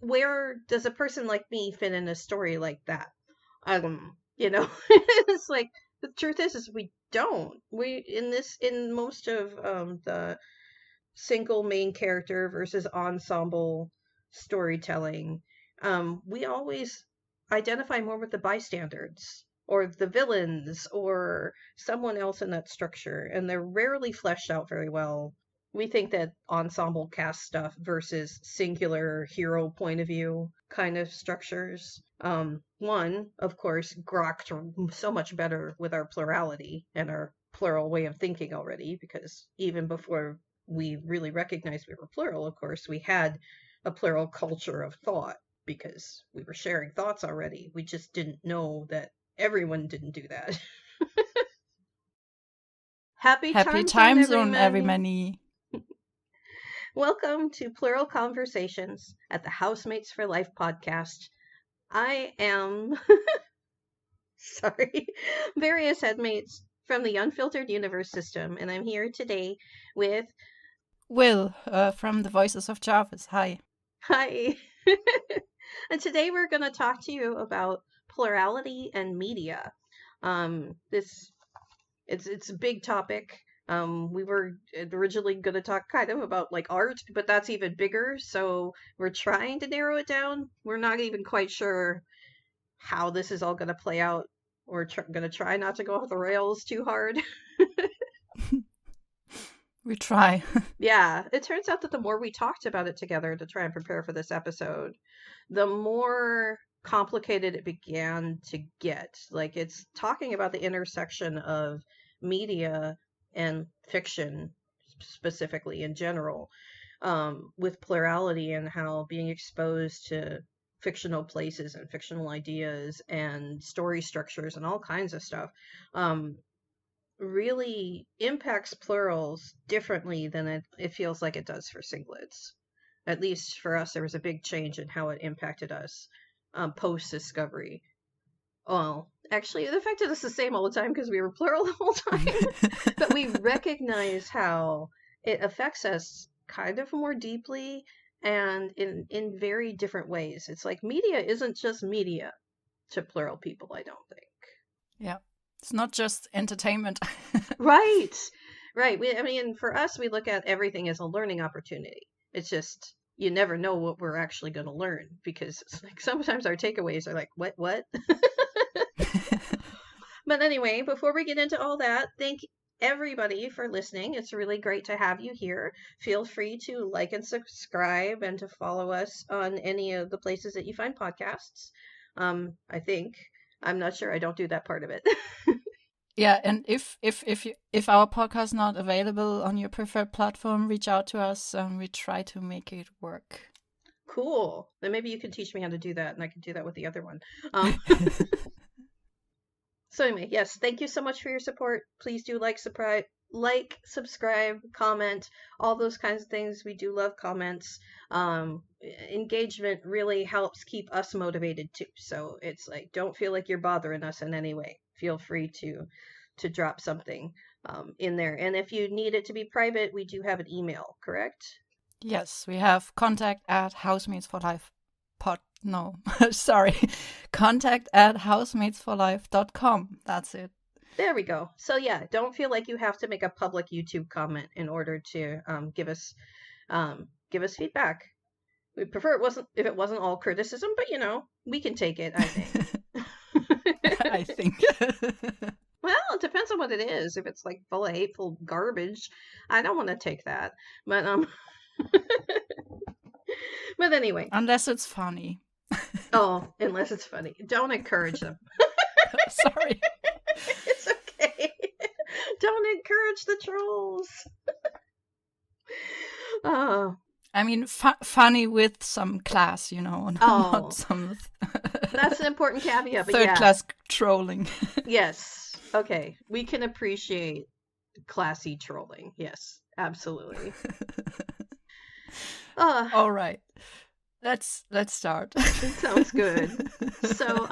where does a person like me fit in a story like that? It's like the truth is we don't. In most of the single main character versus ensemble storytelling, we always identify more with the bystanders or the villains or someone else in that structure, and they're rarely fleshed out very well. We think that ensemble cast stuff versus singular hero point of view kind of structures. One, of course, grokked so much better with our plurality and our plural way of thinking already, because even before we really recognized we were plural, of course, we had a plural culture of thought because we were sharing thoughts already. We just didn't know that everyone didn't do that. Happy time zone, everyone. everybody. Welcome to Plural Conversations at the Housemates for Life podcast. I am, various headmates from the Unfiltered Universe system, and I'm here today with Will from the Voices of Jarvis. Hi. Hi. And today we're going to talk to you about plurality and media. It's a big topic. We were originally going to talk kind of about like art, but that's even bigger. So we're trying to narrow it down. We're not even quite sure how this is all going to play out. We're going to try not to go off the rails too hard. We try. Yeah, it turns out that the more we talked about it together to try and prepare for this episode, the more complicated it began to get. Like, it's talking about the intersection of media and fiction, specifically in general, with plurality and how being exposed to fictional places and fictional ideas and story structures and all kinds of stuff really impacts plurals differently than it feels like it does for singlets. At least for us, there was a big change in how it impacted us post-discovery. Well, actually, it affected us the same all the time because we were plural the whole time. But we recognize how it affects us kind of more deeply and in very different ways. It's like media isn't just media to plural people, I don't think. Yeah. It's not just entertainment. Right. For us, we look at everything as a learning opportunity. It's just, you never know what we're actually going to learn because it's like sometimes our takeaways are like, what? But anyway, before we get into all that, thank everybody for listening. It's really great to have you here. Feel free to like and subscribe and to follow us on any of the places that you find podcasts. I think. I'm not sure. I don't do that part of it. Yeah, and if our podcast is not available on your preferred platform, reach out to us. We try to make it work. Cool. Then maybe you can teach me how to do that, and I can do that with the other one. So anyway, yes, thank you so much for your support. Please do like, subscribe, comment, all those kinds of things. We do love comments. Engagement really helps keep us motivated too. So it's like, don't feel like you're bothering us in any way. Feel free to drop something in there. And if you need it to be private, we do have an email, correct? Yes, we have contact@housematesforlife. contact@housematesforlife.com. That's it. There we go. So yeah, don't feel like you have to make a public YouTube comment in order to give us feedback. We prefer if it wasn't all criticism, but we can take it, I think. I think. Well, it depends on what it is. If it's like full of hateful garbage, I don't want to take that. But but anyway. Unless it's funny. Oh, unless it's funny. Don't encourage them. Sorry. It's okay. Don't encourage the trolls. Oh. I mean, funny with some class, not some. That's an important caveat. But third-class trolling. Yes. Okay. We can appreciate classy trolling. Yes, absolutely. All right. Let's start. Sounds good. So,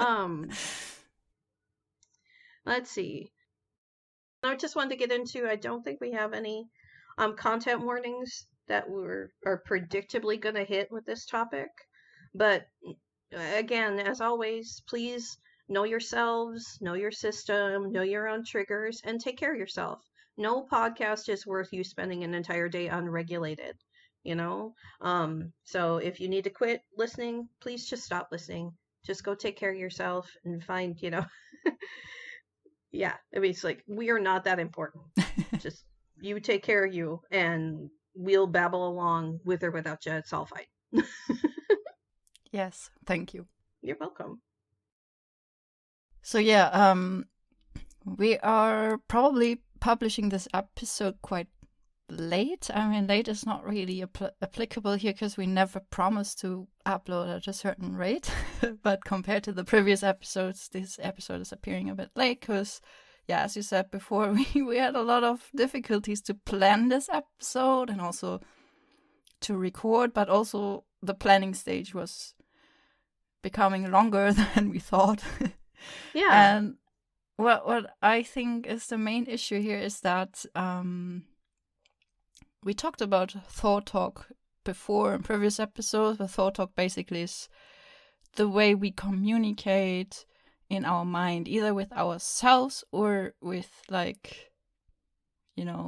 let's see. I just wanted to get into, I don't think we have any content warnings that are predictably going to hit with this topic. But again, as always, please know yourselves, know your system, know your own triggers, and take care of yourself. No podcast is worth you spending an entire day unregulated, you know? So if you need to quit listening, please just stop listening. Just go take care of yourself and find, yeah, I mean, it's like, we are not that important. Just you take care of you, and we'll babble along with or without you. It's all fine. Yes, thank you. You're welcome. So yeah, we are probably publishing this episode quite late. I mean, late is not really applicable here because we never promised to upload at a certain rate. But compared to the previous episodes, this episode is appearing a bit late because, yeah, as you said before, we had a lot of difficulties to plan this episode and also to record, but also the planning stage was becoming longer than we thought. Yeah. And what I think is the main issue here is that we talked about thought talk before in previous episodes, but thought talk basically is the way we communicate in our mind, either with ourselves or with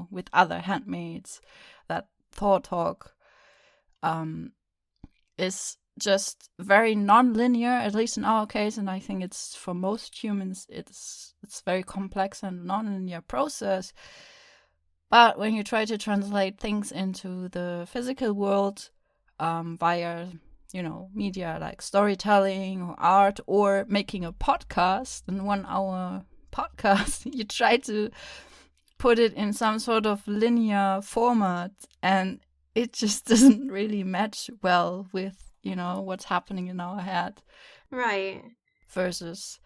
with other handmaids. That thought talk is just very non-linear, at least in our case, and I think it's for most humans it's very complex and non-linear process. But when you try to translate things into the physical world via media like storytelling or art or making a podcast, an 1 hour podcast, you try to put it in some sort of linear format, and it just doesn't really match well with what's happening in our head, Right. versus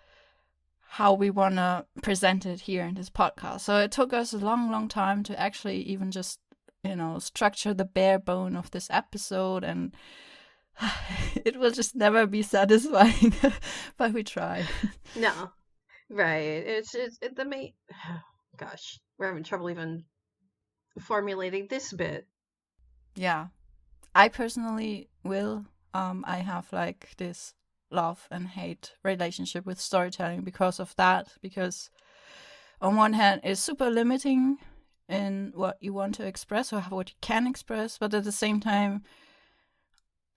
how we want to present it here in this podcast. So it took us a long time to actually even just structure the bare bone of this episode, and it will just never be satisfying. But we try. No. Right. It's the main. Gosh, we're having trouble even formulating this bit. Yeah, I personally will. I have like this love and hate relationship with storytelling because of that. Because on one hand, it's super limiting in what you want to express or what you can express, but at the same time,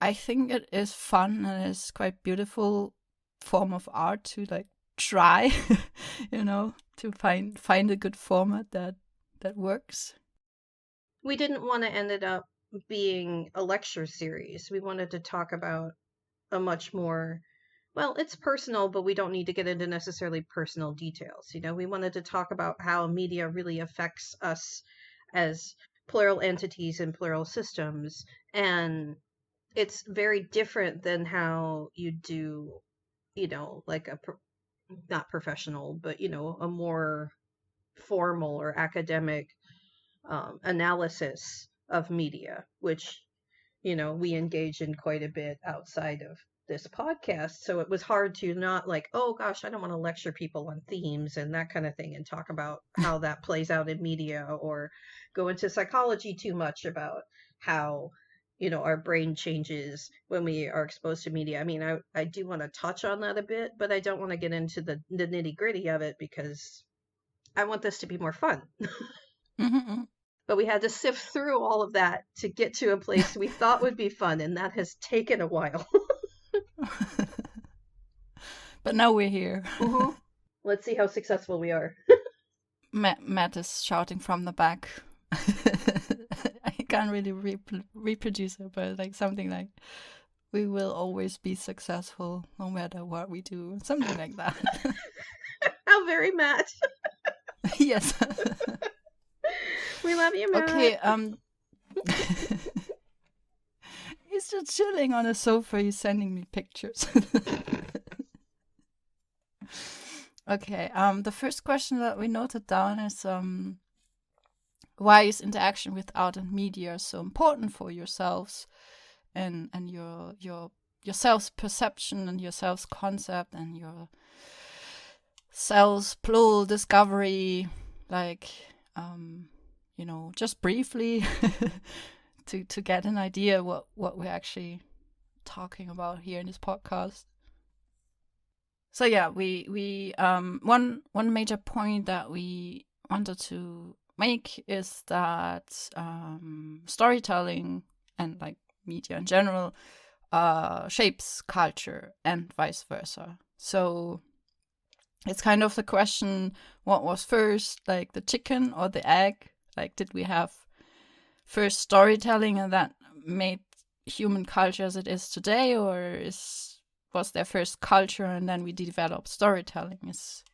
I think it is fun and it's quite beautiful form of art to like try, to find a good format that works. We didn't want to end it up being a lecture series. We wanted to talk about a much more, well, it's personal, but we don't need to get into necessarily personal details. We wanted to talk about how media really affects us as plural entities and plural systems. And it's very different than how you do, like not professional, but, a more formal or academic analysis of media, which we engage in quite a bit outside of this podcast. So it was hard to not like, oh gosh, I don't want to lecture people on themes and that kind of thing and talk about how that plays out in media, or go into psychology too much about how our brain changes when we are exposed to media. I mean, I do want to touch on that a bit, but I don't want to get into the nitty gritty of it because I want this to be more fun. Mm-hmm. But we had to sift through all of that to get to a place we thought would be fun, and that has taken a while. But now we're here. Mm-hmm. Let's see how successful we are. Matt is shouting from the back. I can't really reproduce it, but like something like, "We will always be successful no matter what we do," something like that. How very Matt. Yes. We love you, Matt. Okay. He's just chilling on a sofa. He's sending me pictures. Okay. The first question that we noted down is why is interaction with art and media so important for yourselves and your selves-perception and your selves-concept and your selves-plural discovery, like just briefly to get an idea what we're actually talking about here in this podcast. So yeah, we one major point that we wanted to make is that storytelling and like media in general shapes culture and vice versa. So it's kind of the question, what was first, like the chicken or the egg? Like, did we have first storytelling and that made human culture as it is today, or was there first culture and then we developed storytelling? It's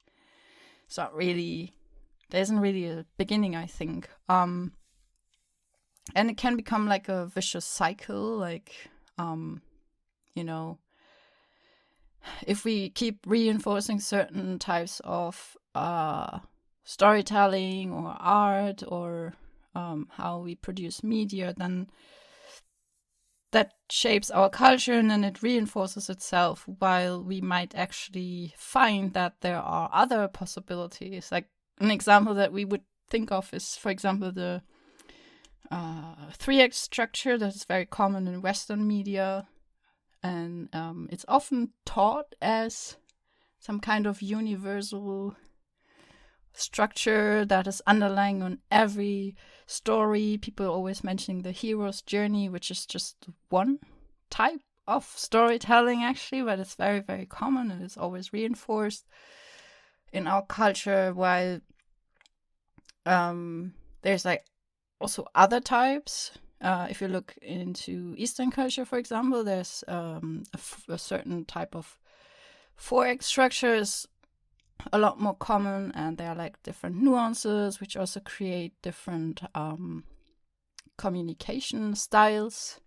not really, there isn't really a beginning, I think. And it can become like a vicious cycle, like you know, if we keep reinforcing certain types of storytelling or art or how we produce media, then that shapes our culture and then it reinforces itself, while we might actually find that there are other possibilities. Like an example that we would think of is, for example, the 3-act structure that is very common in Western media. And it's often taught as some kind of universal structure that is underlying on every story. People are always mentioning the hero's journey, which is just one type of storytelling, actually, but it's very, very common and it's always reinforced in our culture. While there's like also other types. If you look into Eastern culture, for example, there's a certain type of 4-act structure is a lot more common, and there are like different nuances, which also create different communication styles,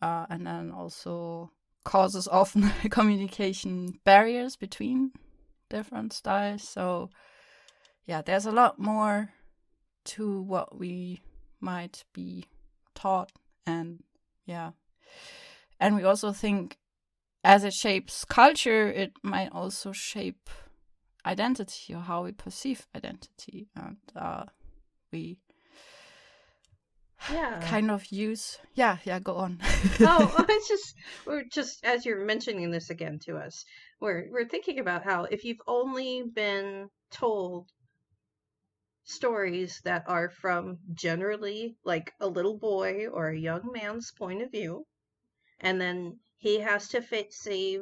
and then also causes often communication barriers between different styles. So yeah, there's a lot more to what we might be taught, and yeah, and we also think as it shapes culture, it might also shape identity or how we perceive identity, and we kind of use go on. It's just, we're just, as you're mentioning this again to us, we're thinking about how if you've only been told stories that are from generally like a little boy or a young man's point of view, and then he has to save,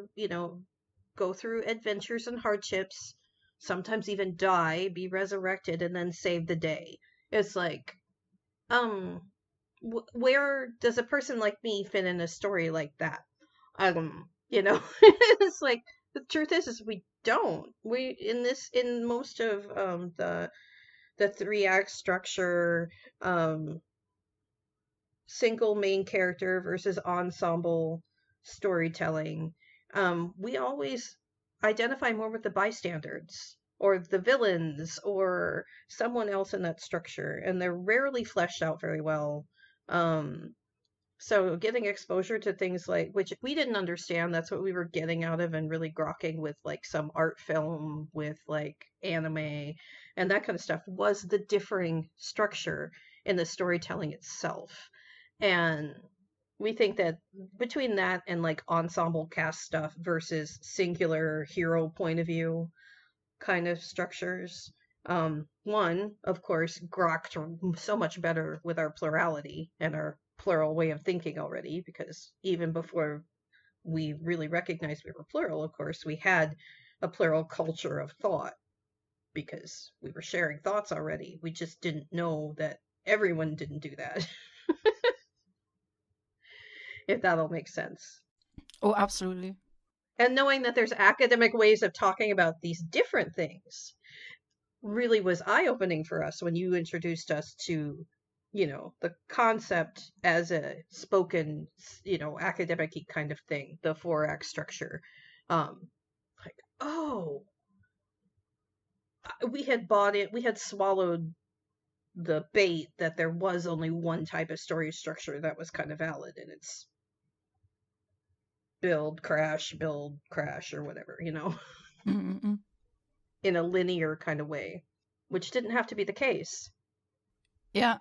go through adventures and hardships, sometimes even die, be resurrected, and then save the day. It's like, um, where does a person like me fit in a story like that? It's like the truth is we don't. We in most of the 3-act structure, single main character versus ensemble storytelling, we always identify more with the bystanders or the villains or someone else in that structure, and they're rarely fleshed out very well. So getting exposure to things like, which we didn't understand, that's what we were getting out of and really grokking with, like some art film with like anime and that kind of stuff, was the differing structure in the storytelling itself. And we think that between that and like ensemble cast stuff versus singular hero point of view kind of structures, one, of course, grokked so much better with our plurality and our plural way of thinking already, because even before we really recognized we were plural, of course, we had a plural culture of thought because we were sharing thoughts already. We just didn't know that everyone didn't do that. If that'll make sense. Oh, absolutely. And knowing that there's academic ways of talking about these different things really was eye-opening for us when you introduced us to, the concept as a spoken, academic kind of thing, the 4-act structure. Like, oh, we had bought it, we had swallowed the bait that there was only one type of story structure that was kind of valid, and it's build, crash, or whatever, Mm-hmm. in a linear kind of way, which didn't have to be the case. Yeah.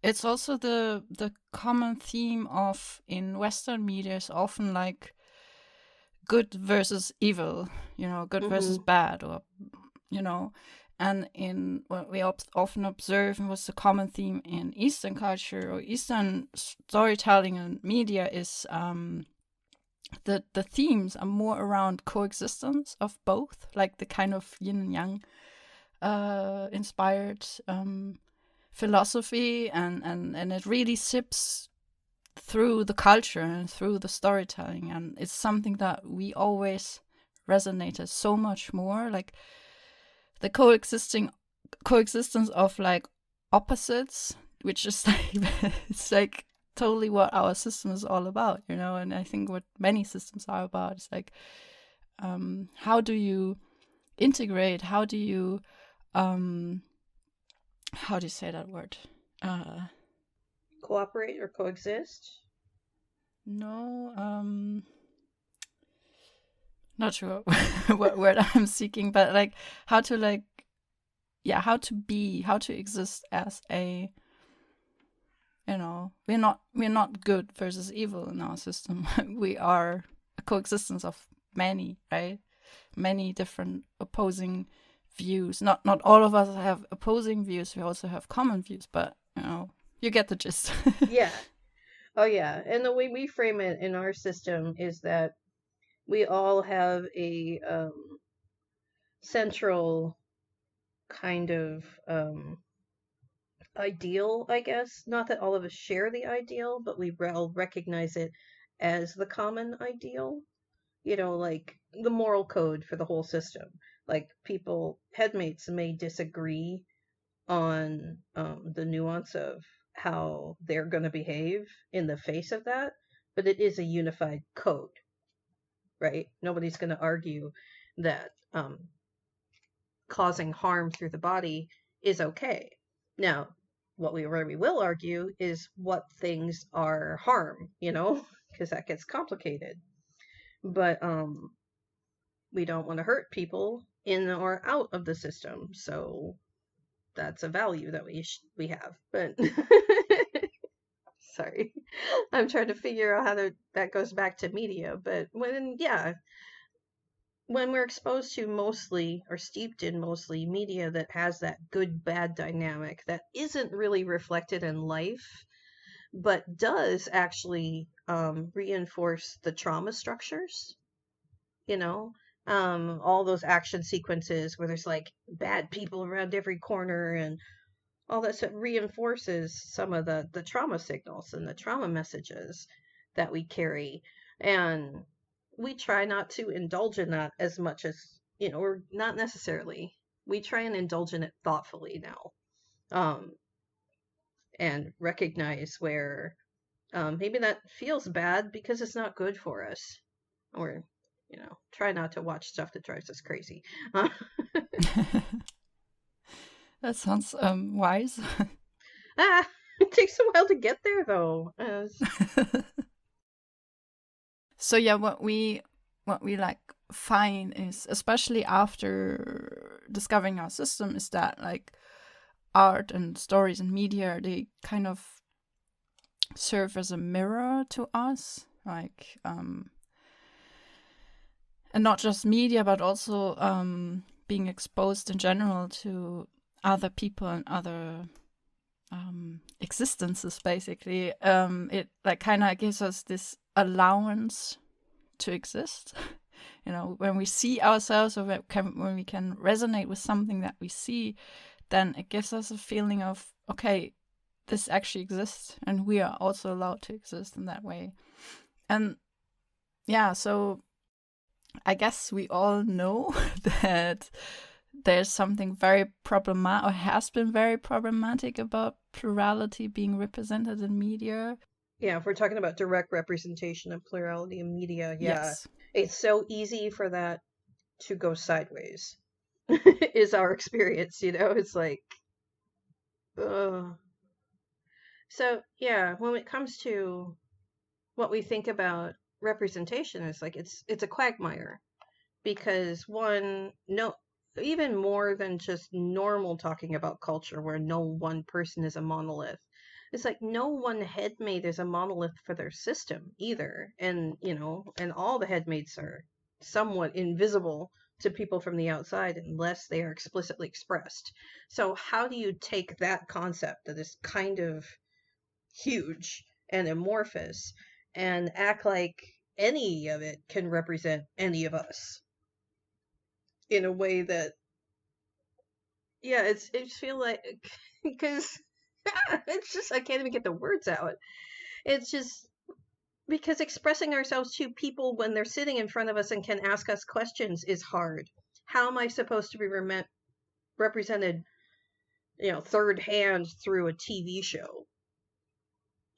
it's also the common theme of in Western media is often like good versus evil, good versus Mm-hmm. bad, or you know, and in what we often observe and what's the common theme in Eastern culture or Eastern storytelling and media is the themes are more around coexistence of both, like the kind of yin and yang inspired philosophy, and it really sips through the culture and through the storytelling, and it's something that we always resonated so much more, like the coexistence of like opposites, which is like it's like totally what our system is all about, and I think what many systems are about is like how do you integrate, um how do you say that word, uh Cooperate or coexist? no, not sure what word I'm seeking, but like how to like yeah, how to exist as a, we're not good versus evil in our system. We are a coexistence of many, right? Many different opposing views. Not all of us have opposing views. We also have common views, but you get the gist. Yeah. Oh, yeah. And the way we frame it in our system is that we all have a central kind of ideal, I guess. Not that all of us share the ideal, but we all recognize it as the common ideal. Like the moral code for the whole system. Like people, headmates may disagree on the nuance of how they're going to behave in the face of that, but it is a unified code, right? Nobody's going to argue that causing harm through the body is okay. Now, where we will argue is what things are harm, because that gets complicated. But we don't want to hurt people in or out of the system, so that's a value that we have. But sorry, I'm trying to figure out how that goes back to media. But when we're exposed to mostly or steeped in mostly media that has that good bad dynamic that isn't really reflected in life, but does actually reinforce the trauma structures, you know, all those action sequences where there's like bad people around every corner and all that stuff reinforces some of the trauma signals and the trauma messages that we carry. And we try not to indulge in that as much as, or not necessarily. We try and indulge in it thoughtfully now, and recognize where maybe that feels bad because it's not good for us. Or, try not to watch stuff that drives us crazy. That sounds wise. It takes a while to get there, though. So yeah, what we like find is, especially after discovering our system, is that like art and stories and media, they kind of serve as a mirror to us, like and not just media, but also being exposed in general to other people and other existences. Basically, it like kind of gives us this allowance to exist. When we see ourselves, or when we can resonate with something that we see, then it gives us a feeling of, okay, this actually exists, and we are also allowed to exist in that way. And yeah, so I guess we all know that there's something very problematic, or has been very problematic, about plurality being represented in media. Yeah, if we're talking about direct representation of plurality in media, yeah, Yes. it's so easy for that to go sideways, is our experience, It's like, ugh. So, yeah, when it comes to what we think about representation, it's like it's a quagmire because one, no, even more than just normal talking about culture where no one person is a monolith. It's like no one headmate is a monolith for their system either. And, and all the headmates are somewhat invisible to people from the outside unless they are explicitly expressed. So, how do you take that concept that is kind of huge and amorphous and act like any of it can represent any of us in a way that, yeah, it's feel like, because it's just, I can't even get the words out. It's just because expressing ourselves to people when they're sitting in front of us and can ask us questions is hard. How am I supposed to be represented, third hand through a TV show?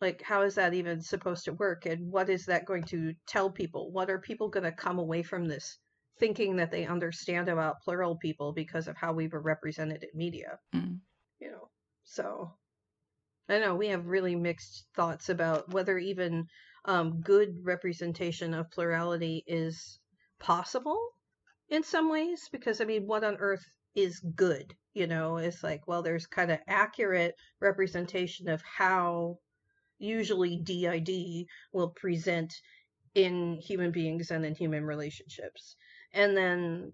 Like, how is that even supposed to work? And what is that going to tell people? What are people going to come away from this thinking that they understand about plural people because of how we were represented in media? Mm. So I know we have really mixed thoughts about whether even good representation of plurality is possible in some ways, because I mean, what on earth is good? It's like, well, there's kind of accurate representation of how usually DID will present in human beings and in human relationships. And then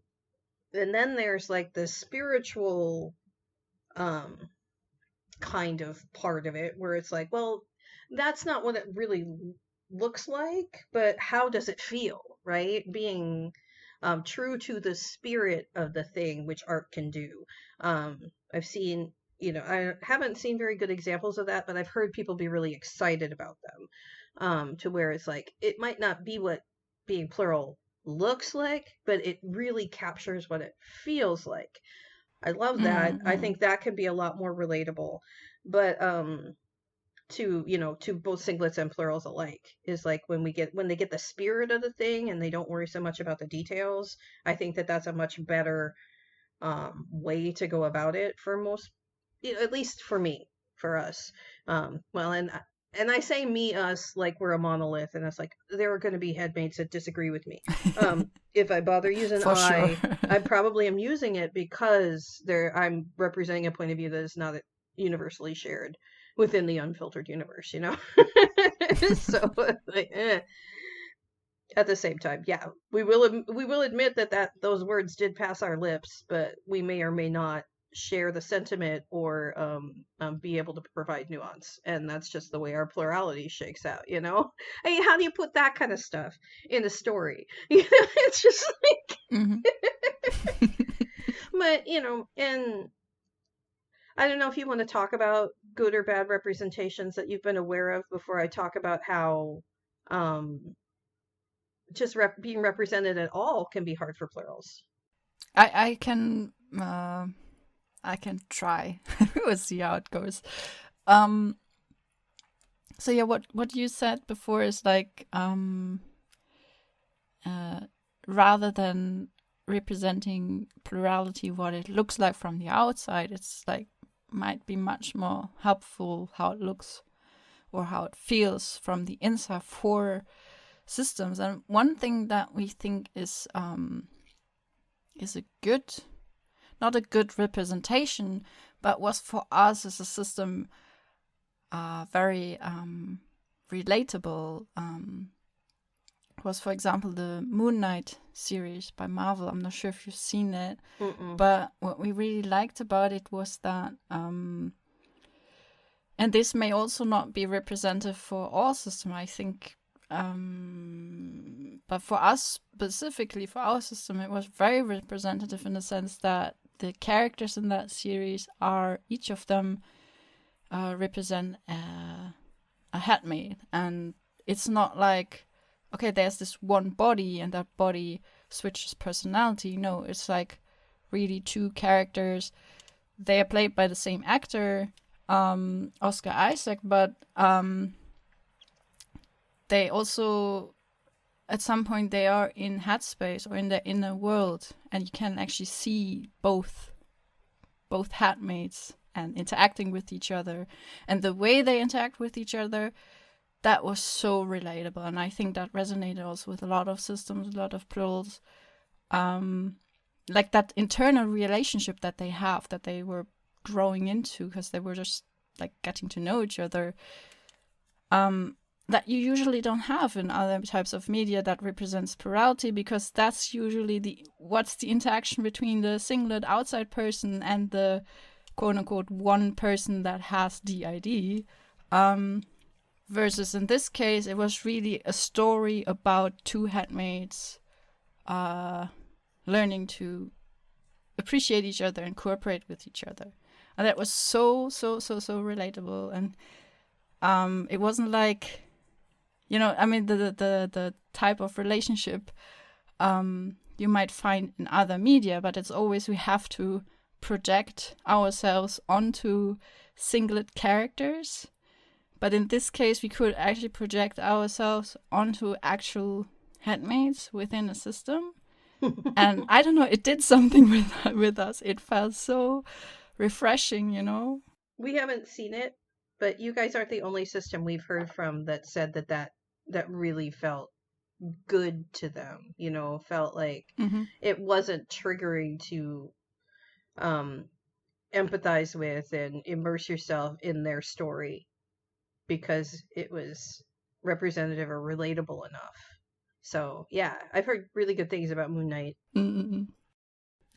there's like the spiritual kind of part of it where it's like, well, that's not what it really looks like, but how does it feel, right? Being true to the spirit of the thing, which art can do. I've seen, I haven't seen very good examples of that, but I've heard people be really excited about them, to where it's like, it might not be what being plural looks like, but it really captures what it feels like. I love that. I Mm-hmm. think that can be a lot more relatable. But to both singlets and plurals alike is like when they get the spirit of the thing and they don't worry so much about the details. I think that that's a much better way to go about it for most, at least for me, for us. Well, and I say me, us, like we're a monolith, and it's like there are going to be headmates that disagree with me. If I bother using For sure. I probably am using it because I'm representing a point of view that is not universally shared within the unfiltered universe, So, like, at the same time, yeah, we will admit that those words did pass our lips, but we may or may not share the sentiment or be able to provide nuance, and that's just the way our plurality shakes out. I mean, how do you put that kind of stuff in a story? It's just like, Mm-hmm. but and I don't know if you want to talk about good or bad representations that you've been aware of before I talk about how um just being represented at all can be hard for plurals. I can try. We'll see how it goes. Um so yeah, what you said before is like uh rather than representing plurality what it looks like from the outside, it's like might be much more helpful how it looks or how it feels from the inside for systems. And one thing that we think is a good, not a good representation, but was for us as a system very relatable, was, for example, the Moon Knight series by Marvel. I'm not sure if you've seen it, Mm-mm. but what we really liked about it was that, and this may also not be representative for all systems, I think, but for us specifically, for our system, it was very representative in the sense that the characters in that series are, each of them represent a headmate, and it's not like, okay, there's this one body and that body switches personality. No, it's like really two characters. They are played by the same actor, Oscar Isaac, but they also, at some point, they are in headspace or in the inner world, and you can actually see both headmates and interacting with each other, and the way they interact with each other, that was so relatable. And I think that resonated also with a lot of systems, a lot of plurals, like that internal relationship that they have, that they were growing into, because they were just like getting to know each other, that you usually don't have in other types of media that represents plurality, because that's usually what's the interaction between the singlet outside person and the quote unquote one person that has DID. Versus in this case, it was really a story about two headmates learning to appreciate each other and cooperate with each other. And that was so relatable. And it wasn't like, I mean, the type of relationship you might find in other media, but it's always we have to project ourselves onto singlet characters. But in this case, we could actually project ourselves onto actual headmates within a system. And I don't know, it did something with us. It felt so refreshing, We haven't seen it, but you guys aren't the only system we've heard from that said that really felt good to them, felt like it wasn't triggering to empathize with and immerse yourself in their story because it was representative or relatable enough. So yeah, I've heard really good things about Moon Knight.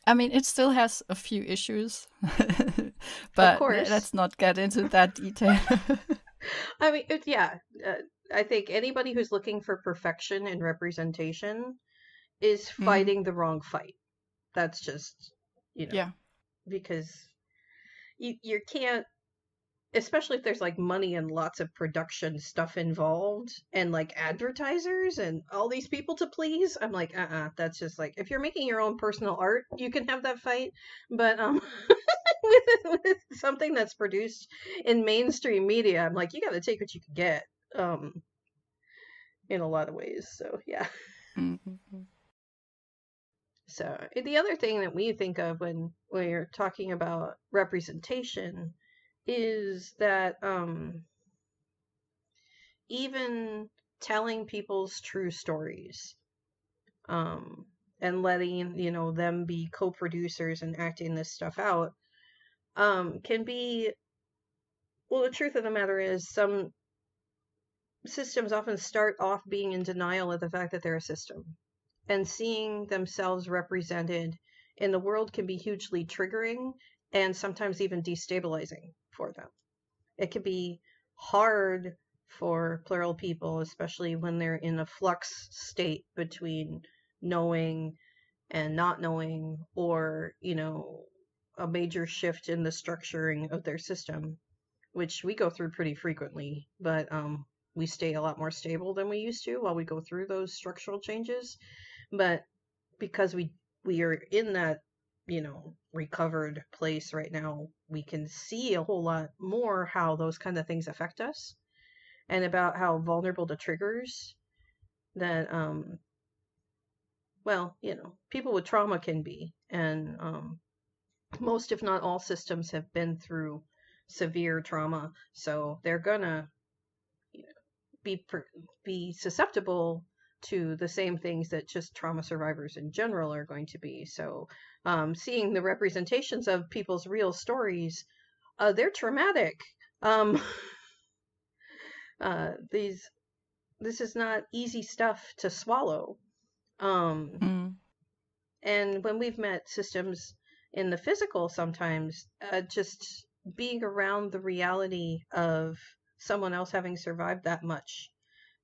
I mean, it still has a few issues, but let's not get into that detail. I mean, I think anybody who's looking for perfection in representation is fighting the wrong fight. That's just, because you can't, especially if there's like money and lots of production stuff involved and like advertisers and all these people to please. I'm like, that's just like, if you're making your own personal art, you can have that fight. But with something that's produced in mainstream media, I'm like, you got to take what you can get in a lot of ways. So yeah. So the other thing that we think of when we're talking about representation is that even telling people's true stories and letting them be co-producers and acting this stuff out can be, well, the truth of the matter is some systems often start off being in denial of the fact that they're a system, and seeing themselves represented in the world can be hugely triggering and sometimes even destabilizing for them. It can be hard for plural people, especially when they're in a flux state between knowing and not knowing, or, a major shift in the structuring of their system, which we go through pretty frequently, but we stay a lot more stable than we used to while we go through those structural changes. But because we are in that, recovered place right now, we can see a whole lot more how those kind of things affect us, and about how vulnerable to triggers that people with trauma can be. And most, if not all, systems have been through severe trauma, so they're gonna be susceptible to the same things that just trauma survivors in general are going to be. So seeing the representations of people's real stories, they're traumatic. This is not easy stuff to swallow. And when we've met systems in the physical, sometimes just being around the reality of someone else having survived that much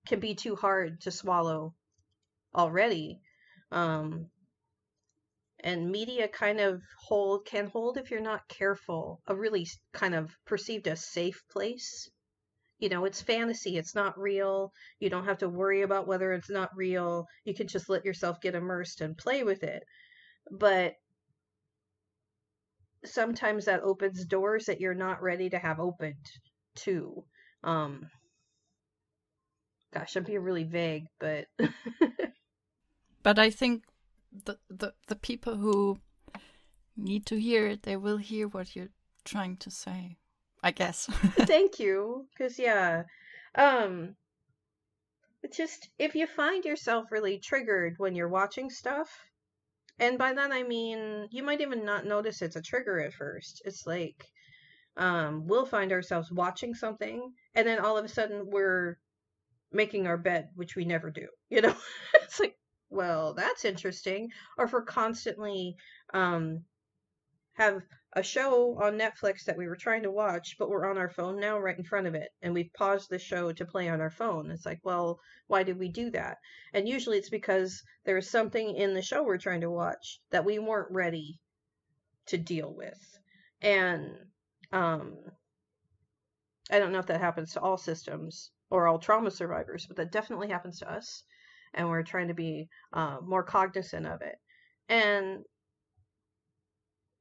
can be too hard to swallow already. And media kind of can hold, if you're not careful, a really kind of perceived as safe place. It's fantasy, it's not real. You don't have to worry about whether it's not real. You can just let yourself get immersed and play with it. But sometimes that opens doors that you're not ready to have opened too. Gosh, I'm being really vague, but but I think the people who need to hear it, they will hear what you're trying to say, I guess. Thank you, because just if you find yourself really triggered when you're watching stuff, and by that I mean you might even not notice it's a trigger at first. It's like we'll find ourselves watching something, and then all of a sudden we're making our bed, which we never do. It's like, well, that's interesting. Or if we're constantly um, have a show on Netflix that we were trying to watch, but we're on our phone now right in front of it, and we've paused the show to play on our phone. It's like, well, why did we do that? And usually it's because there's something in the show we're trying to watch that we weren't ready to deal with. And um, I don't know if that happens to all systems or all trauma survivors, but that definitely happens to us. And we're trying to be more cognizant of it. And,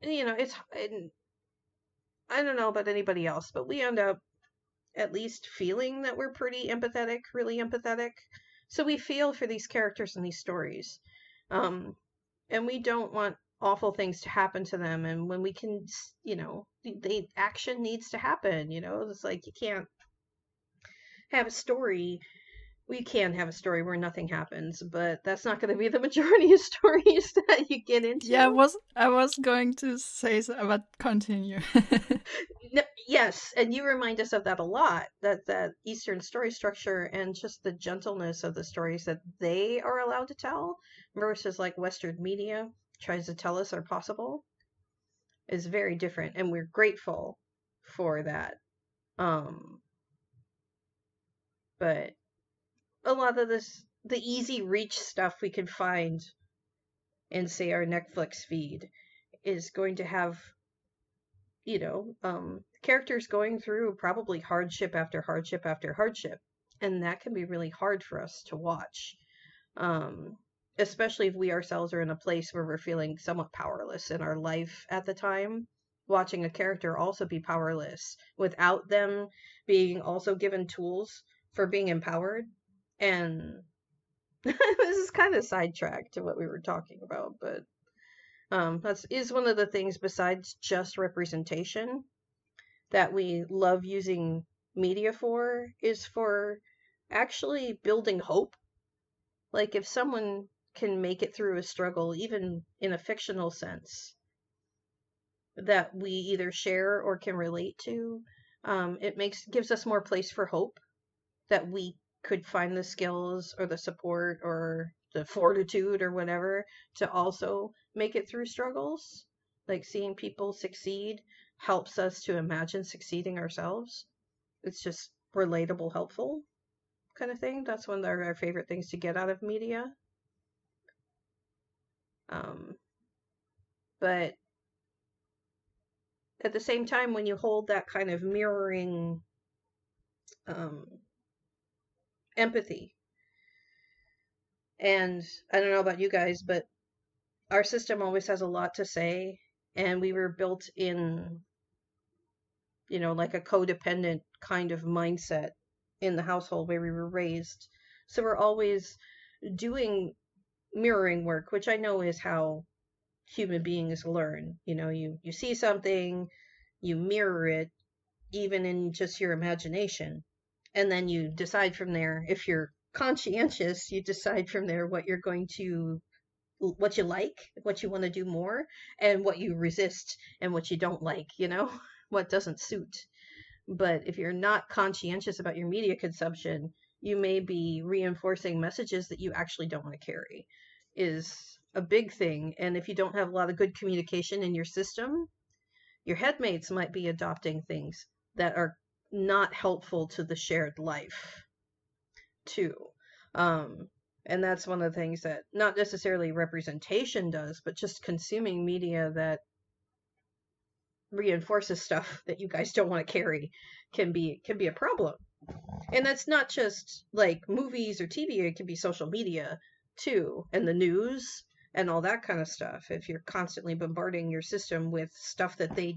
I don't know about anybody else, but we end up at least feeling that we're pretty empathetic, really empathetic. So we feel for these characters in these stories. And we don't want awful things to happen to them. And when we can, the action needs to happen, it's like you can't have a story. We can have a story where nothing happens, but that's not going to be the majority of stories that you get Yeah, into. I was going to say so, but continue. Yes, and you remind us of that a lot. That Eastern story structure and just the gentleness of the stories that they are allowed to tell versus like Western media tries to tell us are possible is very different, and we're grateful for that. Um, but a lot of the easy reach stuff we can find in, say, our Netflix feed is going to have, characters going through probably hardship after hardship after hardship. And that can be really hard for us to watch. Um, Especially if we ourselves are in a place where we're feeling somewhat powerless in our life at the time. Watching a character also be powerless without them being also given tools for being empowered. And this is kind of sidetracked to what we were talking about, but that's is one of the things besides just representation that we love using media for is for actually building hope. Like if someone can make it through a struggle, even in a fictional sense, that we either share or can relate to, it gives us more place for hope that we could find the skills or the support or the fortitude or whatever to also make it through struggles. Like seeing people succeed helps us to imagine succeeding ourselves. It's just relatable, helpful kind of thing. That's one of our favorite things to get out of media. Um, but at the same time, when you hold that kind of mirroring um, empathy, and I don't know about you guys, but our system always has a lot to say, and we were built in, like a codependent kind of mindset in the household where we were raised. So we're always doing mirroring work, which I know is how human beings learn. You see something, you mirror it, even in just your imagination. And then you decide from there, if you're conscientious, you decide from there what you like, what you want to do more, and what you resist and what you don't like, what doesn't suit. But if you're not conscientious about your media consumption, you may be reinforcing messages that you actually don't want to carry, is a big thing. And if you don't have a lot of good communication in your system, your headmates might be adopting things that are not helpful to the shared life, too. Um, and that's one of the things that not necessarily representation does, but just consuming media that reinforces stuff that you guys don't want to carry can be a problem. And that's not just like movies or TV, it can be social media too, and the news and all that kind of stuff. If you're constantly bombarding your system with stuff that they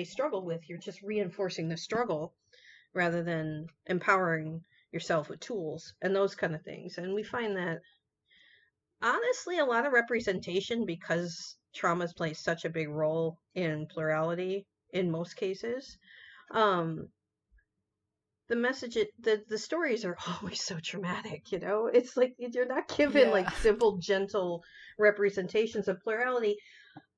struggle with, you're just reinforcing the struggle rather than empowering yourself with tools and those kind of things. And we find that honestly a lot of representation, because traumas play such a big role in plurality in most cases. Um, the stories are always so traumatic. It's like you're not given Yeah. like simple, gentle representations of plurality,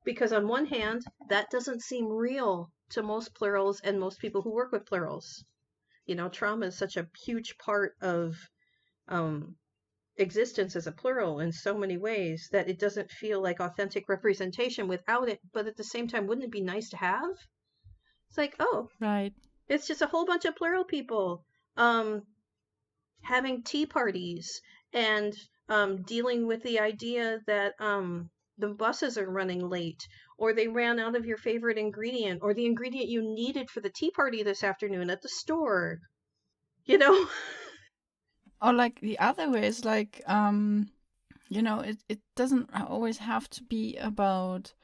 because on one hand, that doesn't seem real to most plurals and most people who work with plurals. Trauma is such a huge part of um, existence as a plural in so many ways that it doesn't feel like authentic representation without it. But at the same time, wouldn't it be nice to have? It's like, oh, Right. it's just a whole bunch of plural people um, having tea parties and dealing with the idea that the buses are running late, or they ran out of your favorite ingredient, or the ingredient you needed for the tea party this afternoon at the store. You know? Or like the other way is like, it doesn't always have to be about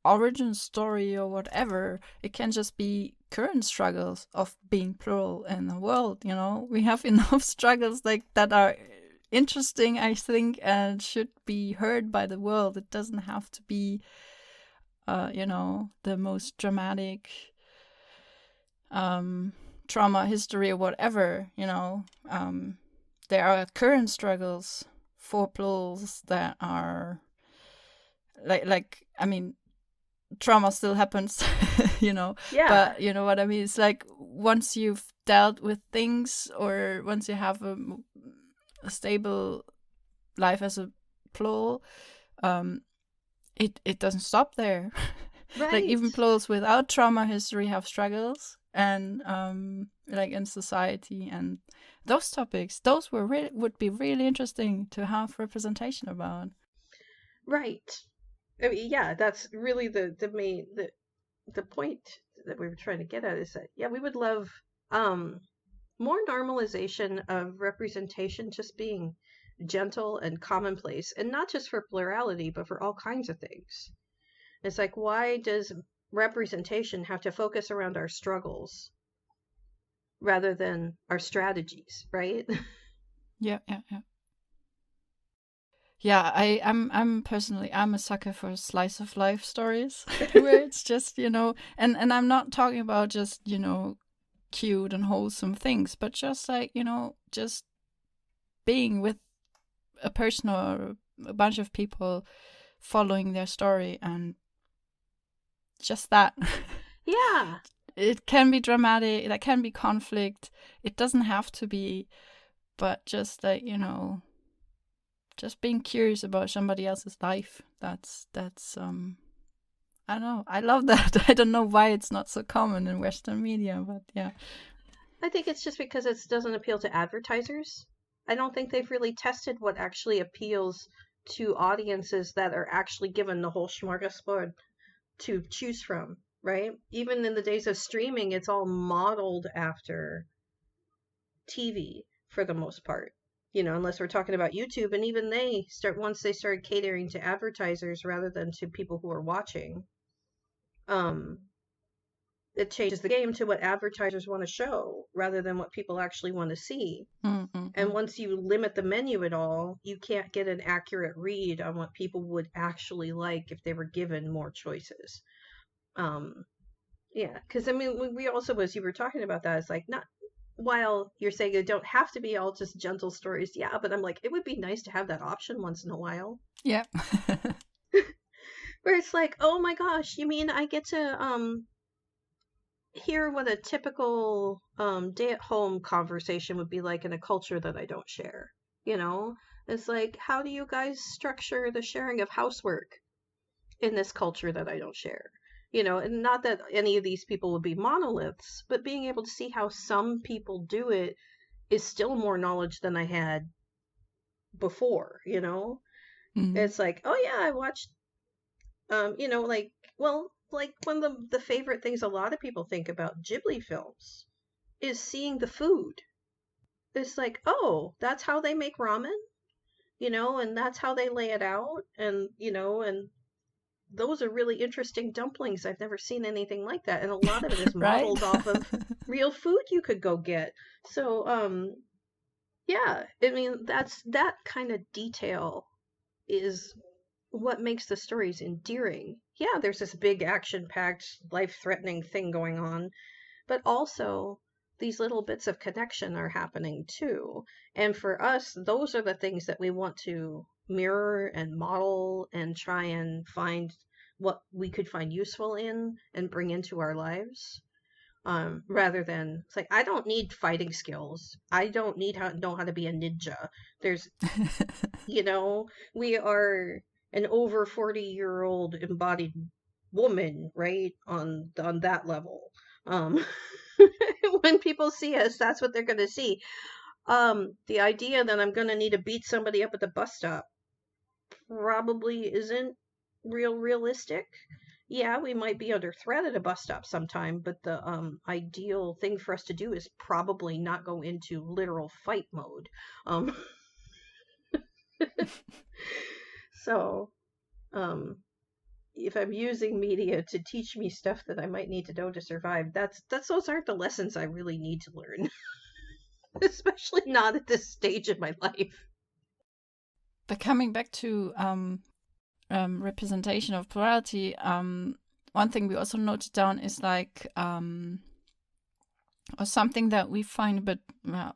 origin story or whatever. It can just be current struggles of being plural in the world. We have enough struggles like that are interesting, I think, and should be heard by the world. It doesn't have to be, the most dramatic trauma history or whatever. There are current struggles for plurals that are like I mean, trauma still happens, Yeah. but you know what I mean. It's like once you've dealt with things, or once you have a stable life as a plural, um, it doesn't stop there. Like Right. even plurals without trauma history have struggles, and like in society, and those topics, those would be really interesting to have representation about. Right. I mean, yeah, that's really the main the point that we were trying to get at is that, yeah, we would love um more normalization of representation just being gentle and commonplace, and not just for plurality but for all kinds of things. It's like, why does representation have to focus around our struggles rather than our strategies, right? Yeah, yeah, yeah. Yeah, I'm personally, I'm a sucker for slice of life stories where it's just, and I'm not talking about just, cute and wholesome things, but just like, just being with a person or a bunch of people, following their story, and just that. Yeah. It can be dramatic, that can be conflict. It doesn't have to be, but just like, just being curious about somebody else's life. That's I don't know. I love that. I don't know why it's not so common in Western media, but yeah. I think it's just because it doesn't appeal to advertisers. I don't think they've really tested what actually appeals to audiences that are actually given the whole smorgasbord to choose from, right? Even in the days of streaming, it's all modeled after TV for the most part. Unless we're talking about YouTube, and even they start once they started catering to advertisers rather than to people who are watching. Um, it changes the game to what advertisers want to show rather than what people actually want to see. And Mm-mm-mm. once you limit the menu at all, you can't get an accurate read on what people would actually like if they were given more choices. Um, yeah, because I mean, we also, as you were talking about that, it's like, not while you're saying it don't have to be all just gentle stories, yeah, but I'm like, it would be nice to have that option once in a while, Yeah. where it's like, oh my gosh, you mean I get to hear what a typical day at home conversation would be like in a culture that I don't share. You know, it's like, how do you guys structure the sharing of housework in this culture that I don't share? And not that any of these people would be monoliths, but being able to see how some people do it is still more knowledge than I had before. Mm. It's like, oh yeah, I watched like, well, like one of the favorite things a lot of people think about Ghibli films is seeing the food. It's like, oh, that's how they make ramen, and that's how they lay it out. And those are really interesting dumplings. I've never seen anything like that. And a lot of it is Right? modeled off of real food you could go get. So, yeah, I mean, that kind of detail is what makes the stories endearing. Yeah, there's this big action packed, life threatening thing going on, but also these little bits of connection are happening too. And for us, those are the things that we want to mirror and model and try and find what we could find useful in and bring into our lives. Rather than it's like, I don't need fighting skills. I don't need know how to be a ninja. There's, we are an over 40-year-old embodied woman, right? On that level. Um, when people see us, that's what they're going to see. The idea that I'm going to need to beat somebody up at the bus stop probably isn't realistic. Yeah, we might be under threat at a bus stop sometime, but the ideal thing for us to do is probably not go into literal fight mode. Um, so, if I'm using media to teach me stuff that I might need to know to survive, those aren't the lessons I really need to learn, especially not at this stage of my life. But coming back to representation of plurality, one thing we also noted down is like, or something that we find a bit,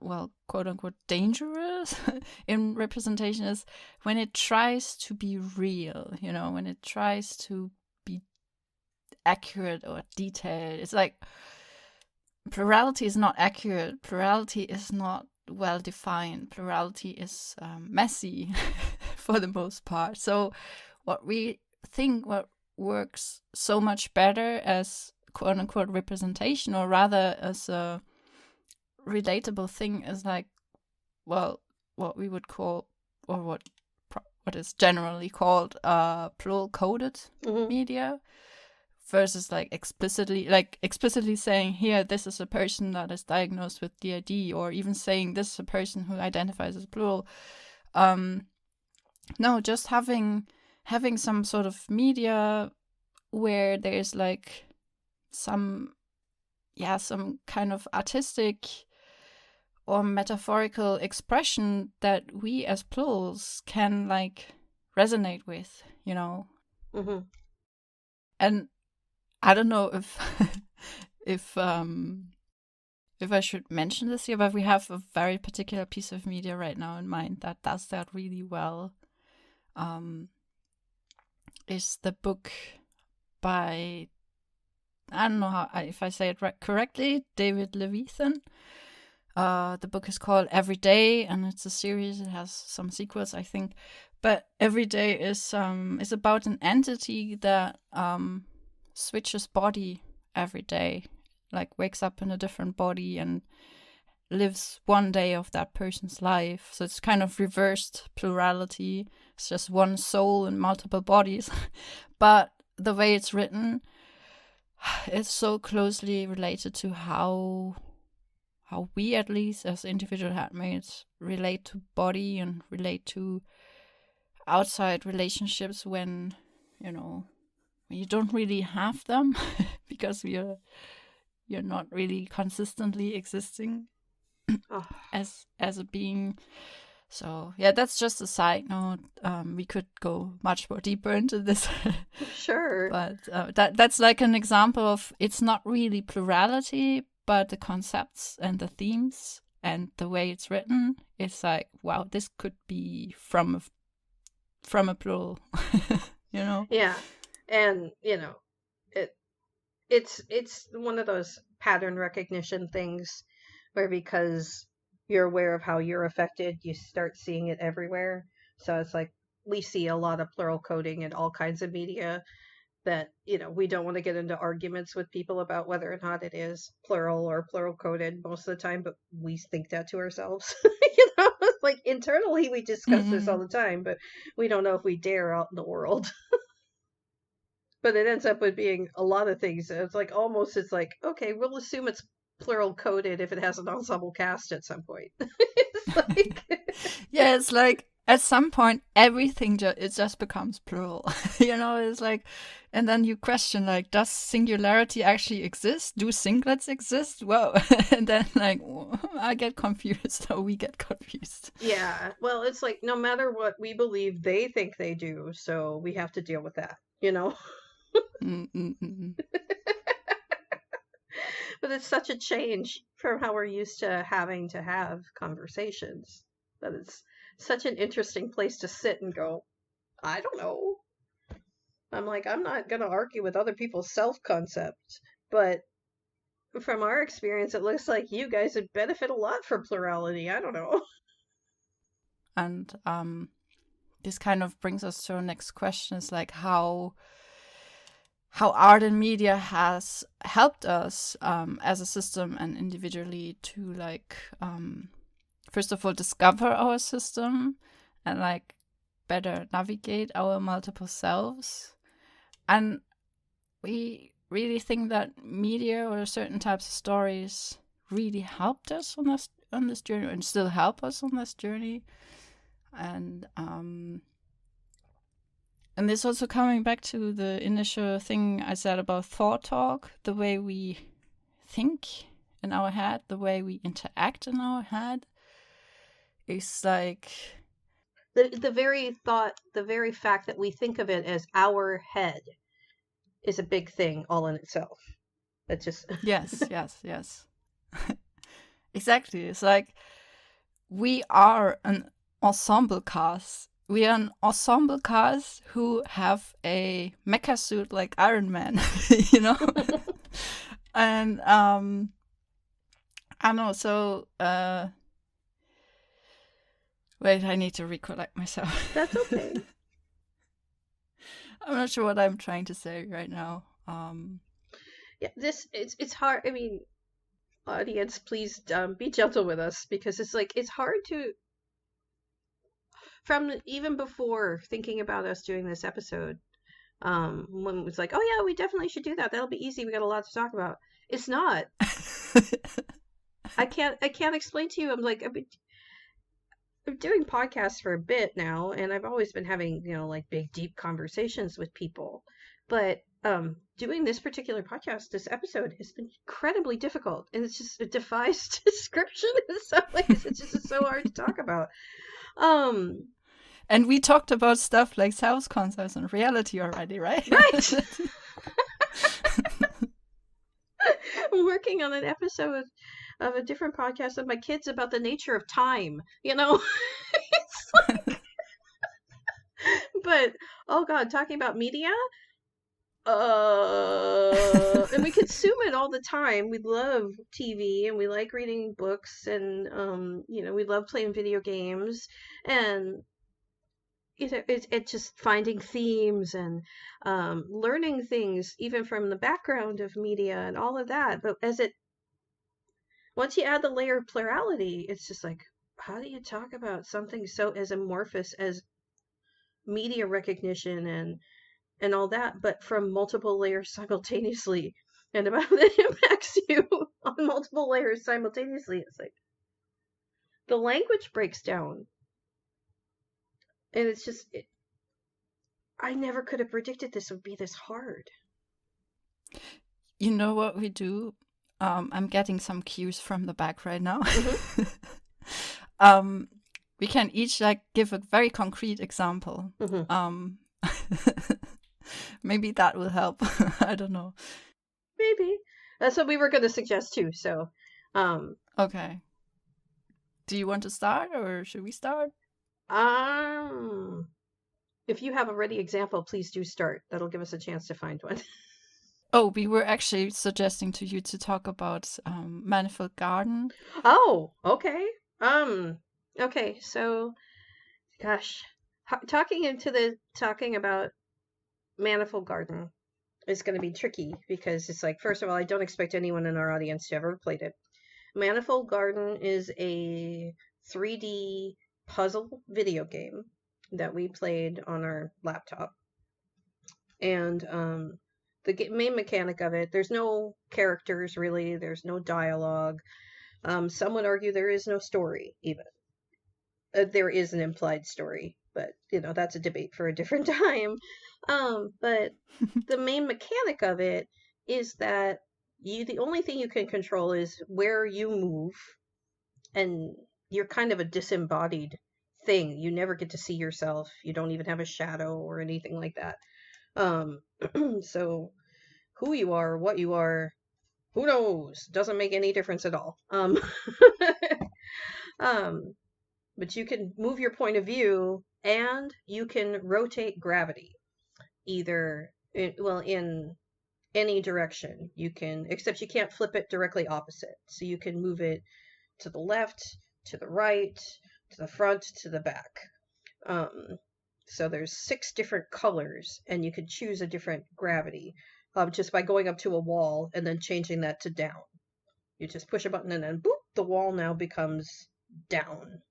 well, quote unquote, dangerous in representation is when it tries to be real, when it tries to be accurate or detailed. It's like plurality is not accurate. Plurality is not well defined. Plurality is messy for the most part. So what we think what works so much better as quote unquote representation, or rather as a relatable thing, is like, well, what we would call, or what is generally called plural coded media, versus like explicitly saying, here, this is a person that is diagnosed with DID, or even saying this is a person who identifies as plural. No, just having some sort of media where there's like some kind of artistic or metaphorical expression that we as plurals can like resonate with, And I don't know if if I should mention this here, but we have a very particular piece of media right now in mind that does that really well. Is the book by, I don't know if I say it correctly, David Levithan. The book is called Every Day, and it's a series. It has some sequels, I think. But Every Day is about an entity that switches body every day, like wakes up in a different body and lives one day of that person's life. So it's kind of reversed plurality. It's just one soul in multiple bodies. But the way it's written, it's so closely related to how we, at least as individual handmaids, relate to body and relate to outside relationships when you don't really have them because you're not really consistently existing as a being. So yeah, that's just a side note. We could go much more deeper into this. Sure. But that's like an example of, it's not really plurality, but the concepts and the themes and the way it's written, it's like, wow, this could be from a plural, Yeah, and it's one of those pattern recognition things where, because you're aware of how you're affected, you start seeing it everywhere. So it's like we see a lot of plural coding in all kinds of media that, we don't want to get into arguments with people about whether or not it is plural or plural coded most of the time, but we think that to ourselves. Like internally we discuss this all the time, but we don't know if we dare out in the world. But it ends up with being a lot of things. It's like okay, we'll assume it's plural coded if it has an ensemble cast at some point. It's like yeah, it's like at some point everything it just becomes plural. It's like, and then you question, like, does singularity actually exist? Do singlets exist? Whoa. And then like I get confused, or we get confused. Yeah, well, it's like no matter what we believe, they think they do, so we have to deal with that. But it's such a change from how we're used to having to have conversations, that it's such an interesting place to sit and go, I don't know. I'm like, I'm not going to argue with other people's self-concept, but from our experience, it looks like you guys would benefit a lot from plurality. I don't know. And this kind of brings us to our next question: is like how art and media has helped us as a system and individually to like first of all discover our system and like better navigate our multiple selves. And we really think that media or certain types of stories really helped us on this journey and still help us on this journey. And this also coming back to the initial thing I said about thought talk, the way we think in our head, the way we interact in our head is like The very thought, the very fact that we think of it as our head is a big thing all in itself. That's just yes. Exactly. It's like we are an ensemble cast. We are an ensemble cast who have a mecha suit like Iron Man, you know? And I know, so wait, I need to recollect myself. That's okay. I'm not sure what I'm trying to say right now. Yeah, it's hard. I mean, audience, please be gentle with us because it's like it's hard to from even before thinking about us doing this episode. When it was like, oh yeah, we definitely should do that. That'll be easy. We got a lot to talk about. It's not. I can't explain to you. I'm like, I'm doing podcasts for a bit now, and I've always been having, like big, deep conversations with people. But doing this particular podcast, this episode, has been incredibly difficult, and it defies description in some ways. It's just so hard to talk about. And we talked about stuff like self-concepts and reality already, right? Right. I'm working on an episode of a different podcast with my kids about the nature of time. It's like, but oh god, talking about media, and we consume it all the time. We love TV and we like reading books, and we love playing video games, and it's just finding themes and learning things even from the background of media and all of that. But once you add the layer of plurality, it's just like, how do you talk about something so as amorphous as media recognition and all that, but from multiple layers simultaneously, and about it impacts you on multiple layers simultaneously? It's like the language breaks down, and it's just I never could have predicted this would be this hard. You know what we do? I'm getting some cues from the back right now. Mm-hmm. We can each like give a very concrete example. Mm-hmm. Maybe that will help. I don't know. Maybe that's what we were going to suggest too. So, okay. Do you want to start, or should we start? If you have a ready example, please do start. That'll give us a chance to find one. Oh, we were actually suggesting to you to talk about Manifold Garden. Oh, okay. Okay. So, gosh, talking about Manifold Garden is going to be tricky because it's like, first of all, I don't expect anyone in our audience to ever played it. Manifold Garden is a 3D puzzle video game that we played on our laptop. And the main mechanic of it, there's no characters really, there's no dialogue. Some would argue there is no story even. There is an implied story, but that's a debate for a different time. But the main mechanic of it is that the only thing you can control is where you move, and you're kind of a disembodied thing. You never get to see yourself. You don't even have a shadow or anything like that. So who you are, what you are, who knows? Doesn't make any difference at all. But you can move your point of view, and you can rotate gravity. either in any direction. You can, except you can't flip it directly opposite. So you can move it to the left, to the right, to the front, to the back. Um, so there's 6 different colors, and you could choose a different gravity just by going up to a wall and then changing that to down. You just push a button and then boop, the wall now becomes down.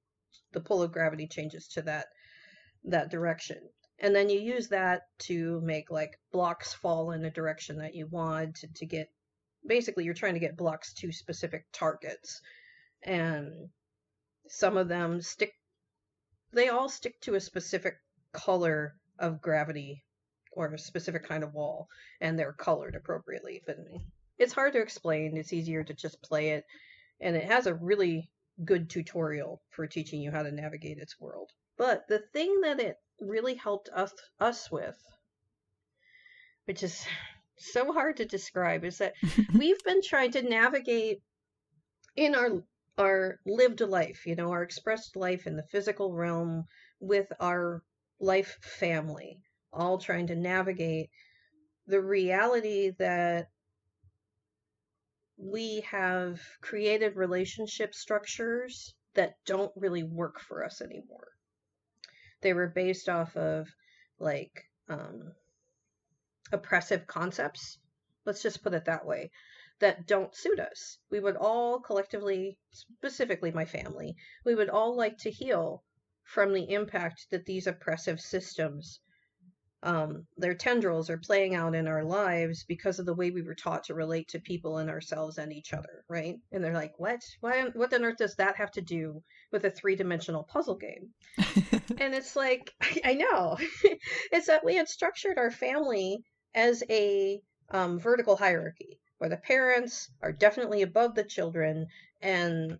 The pull of gravity changes to that direction. And then you use that to make like blocks fall in a direction that you want to get, basically you're trying to get blocks to specific targets. And some of them they all stick to a specific color of gravity or a specific kind of wall, and they're colored appropriately. But it's hard to explain. It's easier to just play it, and it has a really good tutorial for teaching you how to navigate its world. But the thing that it really helped us with, which is so hard to describe, is that we've been trying to navigate in our lived life, you know, our expressed life in the physical realm with our life family, all trying to navigate the reality that we have created relationship structures that don't really work for us anymore. They were based off of like oppressive concepts, let's just put it that way, that don't suit us. We would all collectively, specifically my family, we would all like to heal from the impact that these oppressive systems, their tendrils are playing out in our lives because of the way we were taught to relate to people and ourselves and each other, right? And they're like, what? What on earth does that have to do with a 3-dimensional puzzle game? And it's like, I know. It's that we had structured our family as a vertical hierarchy where the parents are definitely above the children, and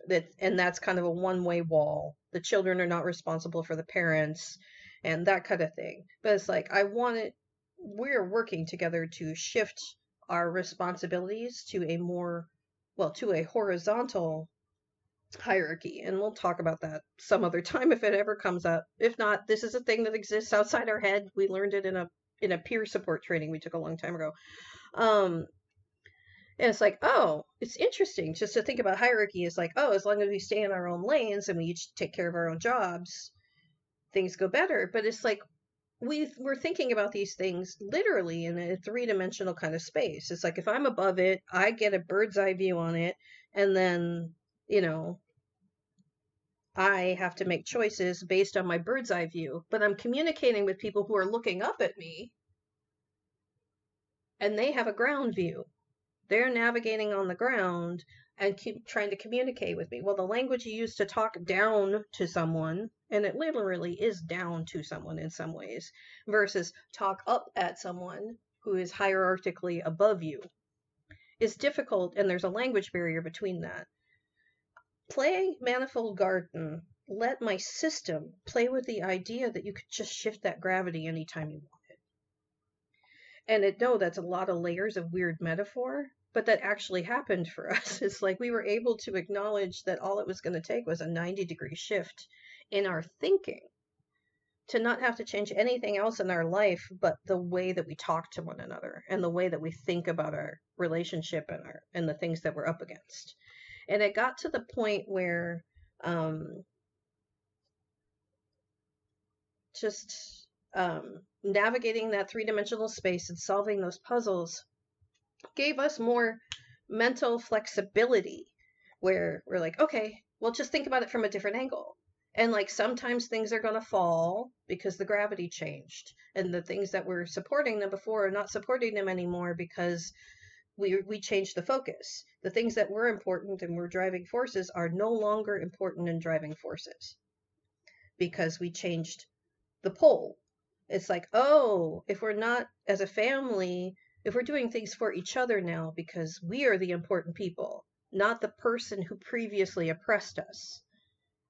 that's kind of a one-way wall. The children are not responsible for the parents and that kind of thing. But it's like, we're working together to shift our responsibilities to to a horizontal hierarchy. And we'll talk about that some other time if it ever comes up. If not, this is a thing that exists outside our head. We learned it in a peer support training we took a long time ago. And it's like, oh, it's interesting just to think about hierarchy is like, oh, as long as we stay in our own lanes and we each take care of our own jobs, things go better. But it's like we're thinking about these things literally in a 3-dimensional kind of space. It's like if I'm above it, I get a bird's eye view on it, and then, you know, I have to make choices based on my bird's eye view. But I'm communicating with people who are looking up at me, and they have a ground view. They're navigating on the ground and keep trying to communicate with me. Well, the language you use to talk down to someone, and it literally is down to someone in some ways, versus talk up at someone who is hierarchically above you, is difficult, and there's a language barrier between that. Play Manifold Garden let my system play with the idea that you could just shift that gravity anytime you want. And that's a lot of layers of weird metaphor, but that actually happened for us. It's like we were able to acknowledge that all it was going to take was a 90-degree shift in our thinking to not have to change anything else in our life but the way that we talk to one another and the way that we think about our relationship and the things that we're up against. And it got to the point where navigating that 3-dimensional space and solving those puzzles gave us more mental flexibility, where we're like, okay, well, just think about it from a different angle. And like sometimes things are going to fall because the gravity changed, and the things that were supporting them before are not supporting them anymore because we changed the focus. The things that were important and were driving forces are no longer important and driving forces because we changed the pole. It's like, oh, if we're not, as a family, if we're doing things for each other now because we are the important people, not the person who previously oppressed us,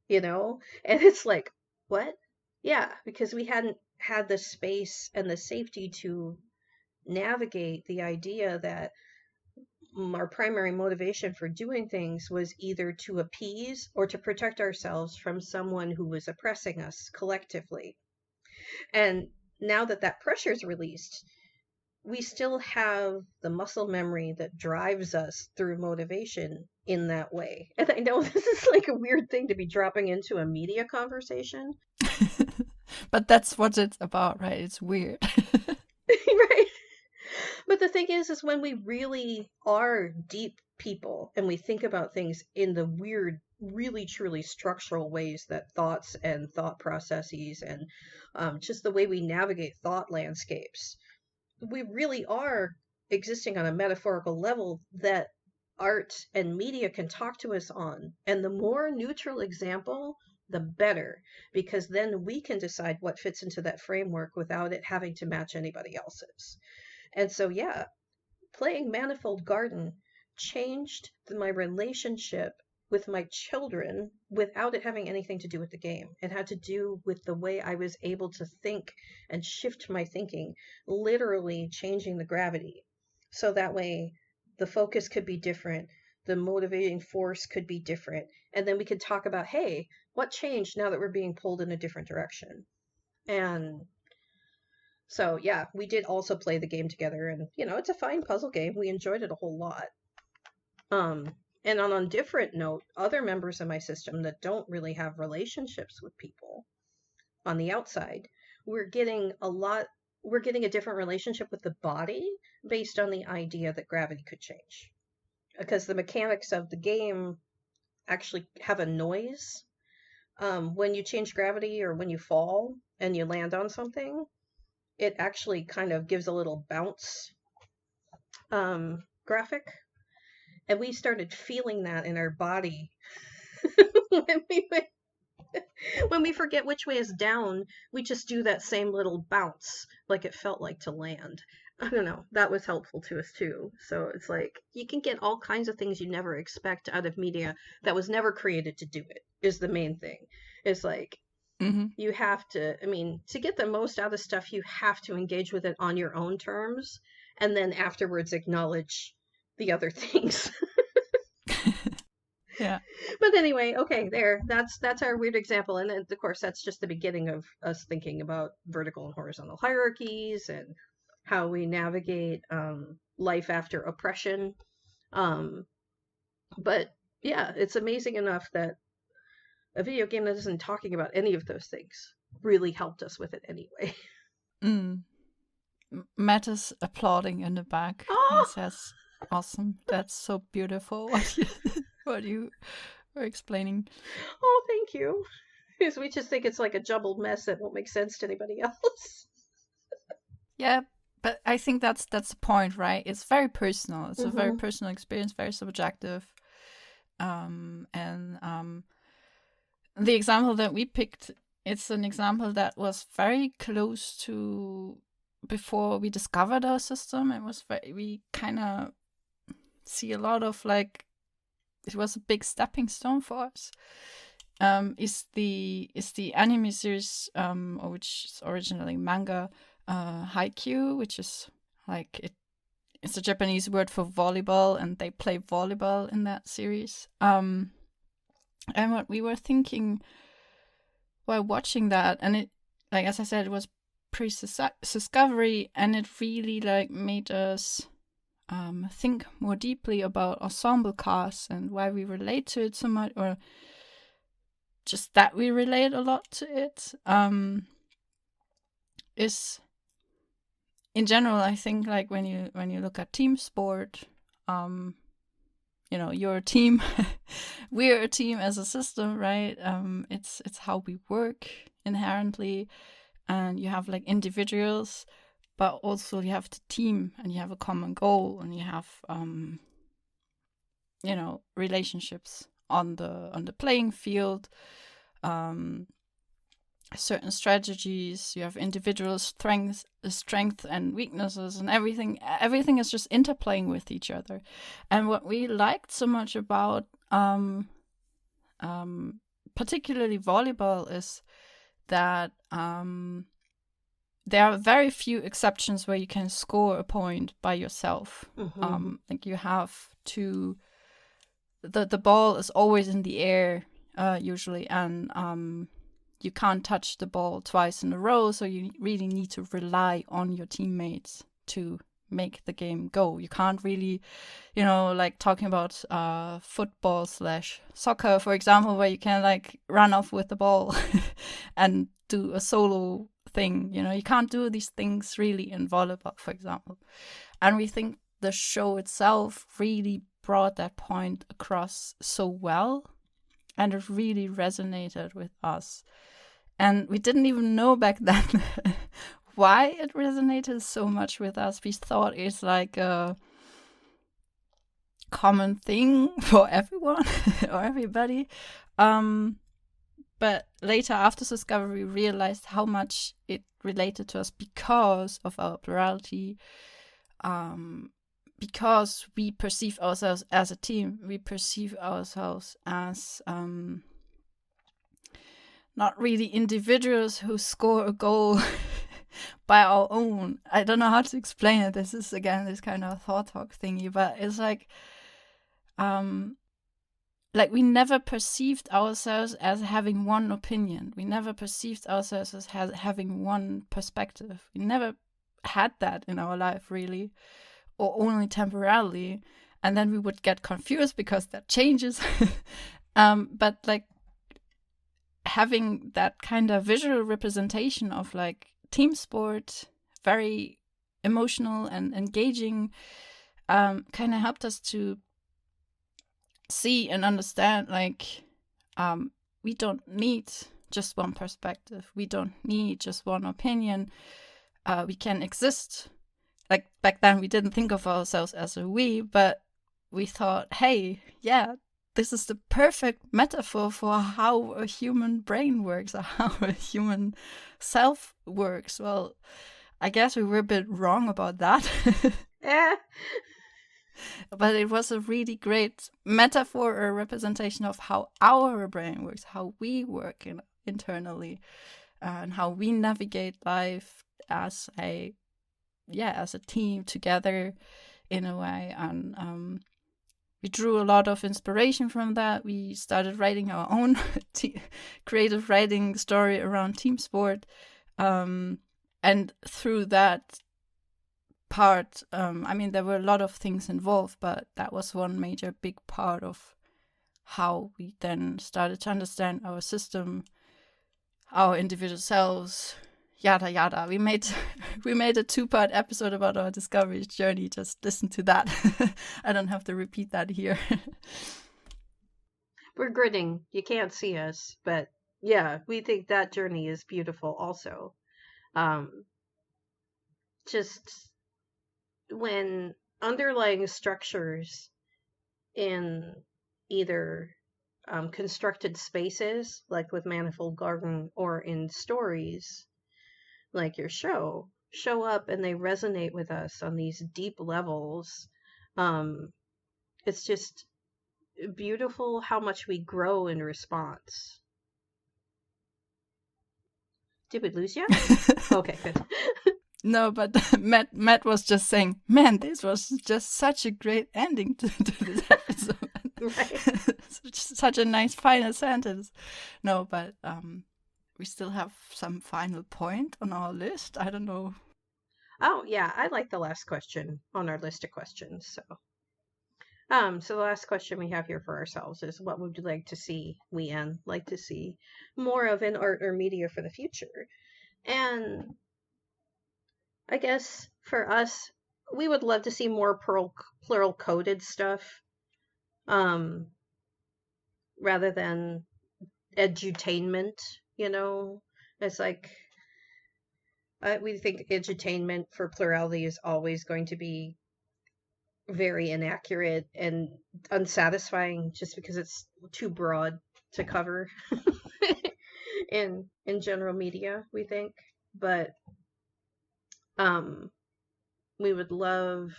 you know? And it's like, what? Yeah, because we hadn't had the space and the safety to navigate the idea that our primary motivation for doing things was either to appease or to protect ourselves from someone who was oppressing us collectively. And now that that pressure is released, we still have the muscle memory that drives us through motivation in that way. And I know this is like a weird thing to be dropping into a media conversation. But that's what it's about, right? It's weird. Right? But the thing is when we really are deep people and we think about things in the weird, really truly structural ways that thoughts and thought processes and just the way we navigate thought landscapes, we really are existing on a metaphorical level that art and media can talk to us on. And the more neutral example, the better, because then we can decide what fits into that framework without it having to match anybody else's. And so, yeah, playing Manifold Garden changed my relationship with my children without it having anything to do with the game. It had to do with the way I was able to think and shift my thinking, literally changing the gravity. So that way the focus could be different, the motivating force could be different, and then we could talk about, hey, what changed now that we're being pulled in a different direction? And so yeah, we did also play the game together, and it's a fine puzzle game. We enjoyed it a whole lot. Um, and on a different note, other members of my system that don't really have relationships with people on the outside, we're getting a lot. We're getting a different relationship with the body based on the idea that gravity could change, because the mechanics of the game actually have a noise. When you change gravity or when you fall and you land on something, it actually kind of gives a little bounce graphic. And we started feeling that in our body when we when we forget which way is down, we just do that same little bounce like it felt like to land. I don't know. That was helpful to us too. So it's like you can get all kinds of things you never expect out of media that was never created to do it, is the main thing. It's like Mm-hmm. you have to, I mean, to get the most out of stuff, you have to engage with it on your own terms and then afterwards acknowledge the other things. Yeah. But anyway, okay, there. That's our weird example, and then, of course, that's just the beginning of us thinking about vertical and horizontal hierarchies and how we navigate life after oppression. Um, but yeah, it's amazing enough that a video game that isn't talking about any of those things really helped us with it anyway. Mm. Matt is applauding in the back. He Oh, says, "Awesome! That's so beautiful." What you were explaining. oh, thank you. Because we just think it's like a jumbled mess that won't make sense to anybody else. Yeah, but I think that's the point, right? It's very personal. It's a very Mm-hmm. personal experience, very subjective. And the example that we picked, it's an example that was very close to before we discovered our system. It was very, we kind of see a lot of like, it was a big stepping stone for us. Is the anime series, which is originally manga, Haikyuu, which is like it's a Japanese word for volleyball, and they play volleyball in that series. And what we were thinking while watching that, and it, like as I said, it was pre-discovery, and it really like made us think more deeply about ensemble casts and why we relate to it so much, or just that we relate a lot to it. Is in general, I think like when you look at team sport, you're a team, we're a team as a system, right? It's how we work inherently, and you have like individuals, but also you have the team, and you have a common goal, and you have relationships on the playing field, certain strategies, you have individual strength and weaknesses, and everything is just interplaying with each other. And what we liked so much about particularly volleyball is that there are very few exceptions where you can score a point by yourself. Mm-hmm. Like you have to, the ball is always in the air, usually, and you can't touch the ball twice in a row, so you really need to rely on your teammates to make the game go. You can't really, like talking about football / soccer, for example, where you can like run off with the ball and do a solo thing. You can't do these things really in volleyball, for example. And we think the show itself really brought that point across so well, and it really resonated with us. And we didn't even know back then why it resonated so much with us. We thought it's like a common thing for everyone or everybody. But later, after Discovery, we realized how much it related to us because of our plurality, because we perceive ourselves as a team. We perceive ourselves as not really individuals who score a goal by our own. I don't know how to explain it. This is, again, this kind of thought talk thingy, but it's like we never perceived ourselves as having one opinion. We never perceived ourselves as having one perspective. We never had that in our life, really, or only temporarily. And then we would get confused because that changes. But like having that kind of visual representation of like team sport, very emotional and engaging, kind of helped us to see and understand like we don't need just one perspective. We don't need just one opinion. We can exist. Like back then we didn't think of ourselves as a we, but we thought, hey, yeah, this is the perfect metaphor for how a human brain works, or how a human self works. Well, I guess we were a bit wrong about that. Yeah. But it was a really great metaphor or representation of how our brain works, how we work internally, and how we navigate life as a team together in a way. And we drew a lot of inspiration from that. We started writing our own creative writing story around team sport. And through that part, there were a lot of things involved, but that was one major big part of how we then started to understand our system, our individual selves, yada yada. We made a 2-part episode about our discovery journey. Just listen to that. I don't have to repeat that here. We're grinning. You can't see us, but yeah, we think that journey is beautiful also. Just when underlying structures in either constructed spaces, like with Manifold Garden, or in stories, like your show up and they resonate with us on these deep levels. It's just beautiful how much we grow in response. Did we lose you? Okay, good. No, but Matt was just saying, man, this was just such a great ending to this episode. Right. Such a nice final sentence. No, but we still have some final point on our list. I don't know. Oh, yeah, I like the last question on our list of questions. So the last question we have here for ourselves is, what would you like to see, like to see more of in art or media for the future? And I guess for us, we would love to see more plural coded stuff, rather than edutainment. It's like we think edutainment for plurality is always going to be very inaccurate and unsatisfying, just because it's too broad to cover in general media, we think. But we would love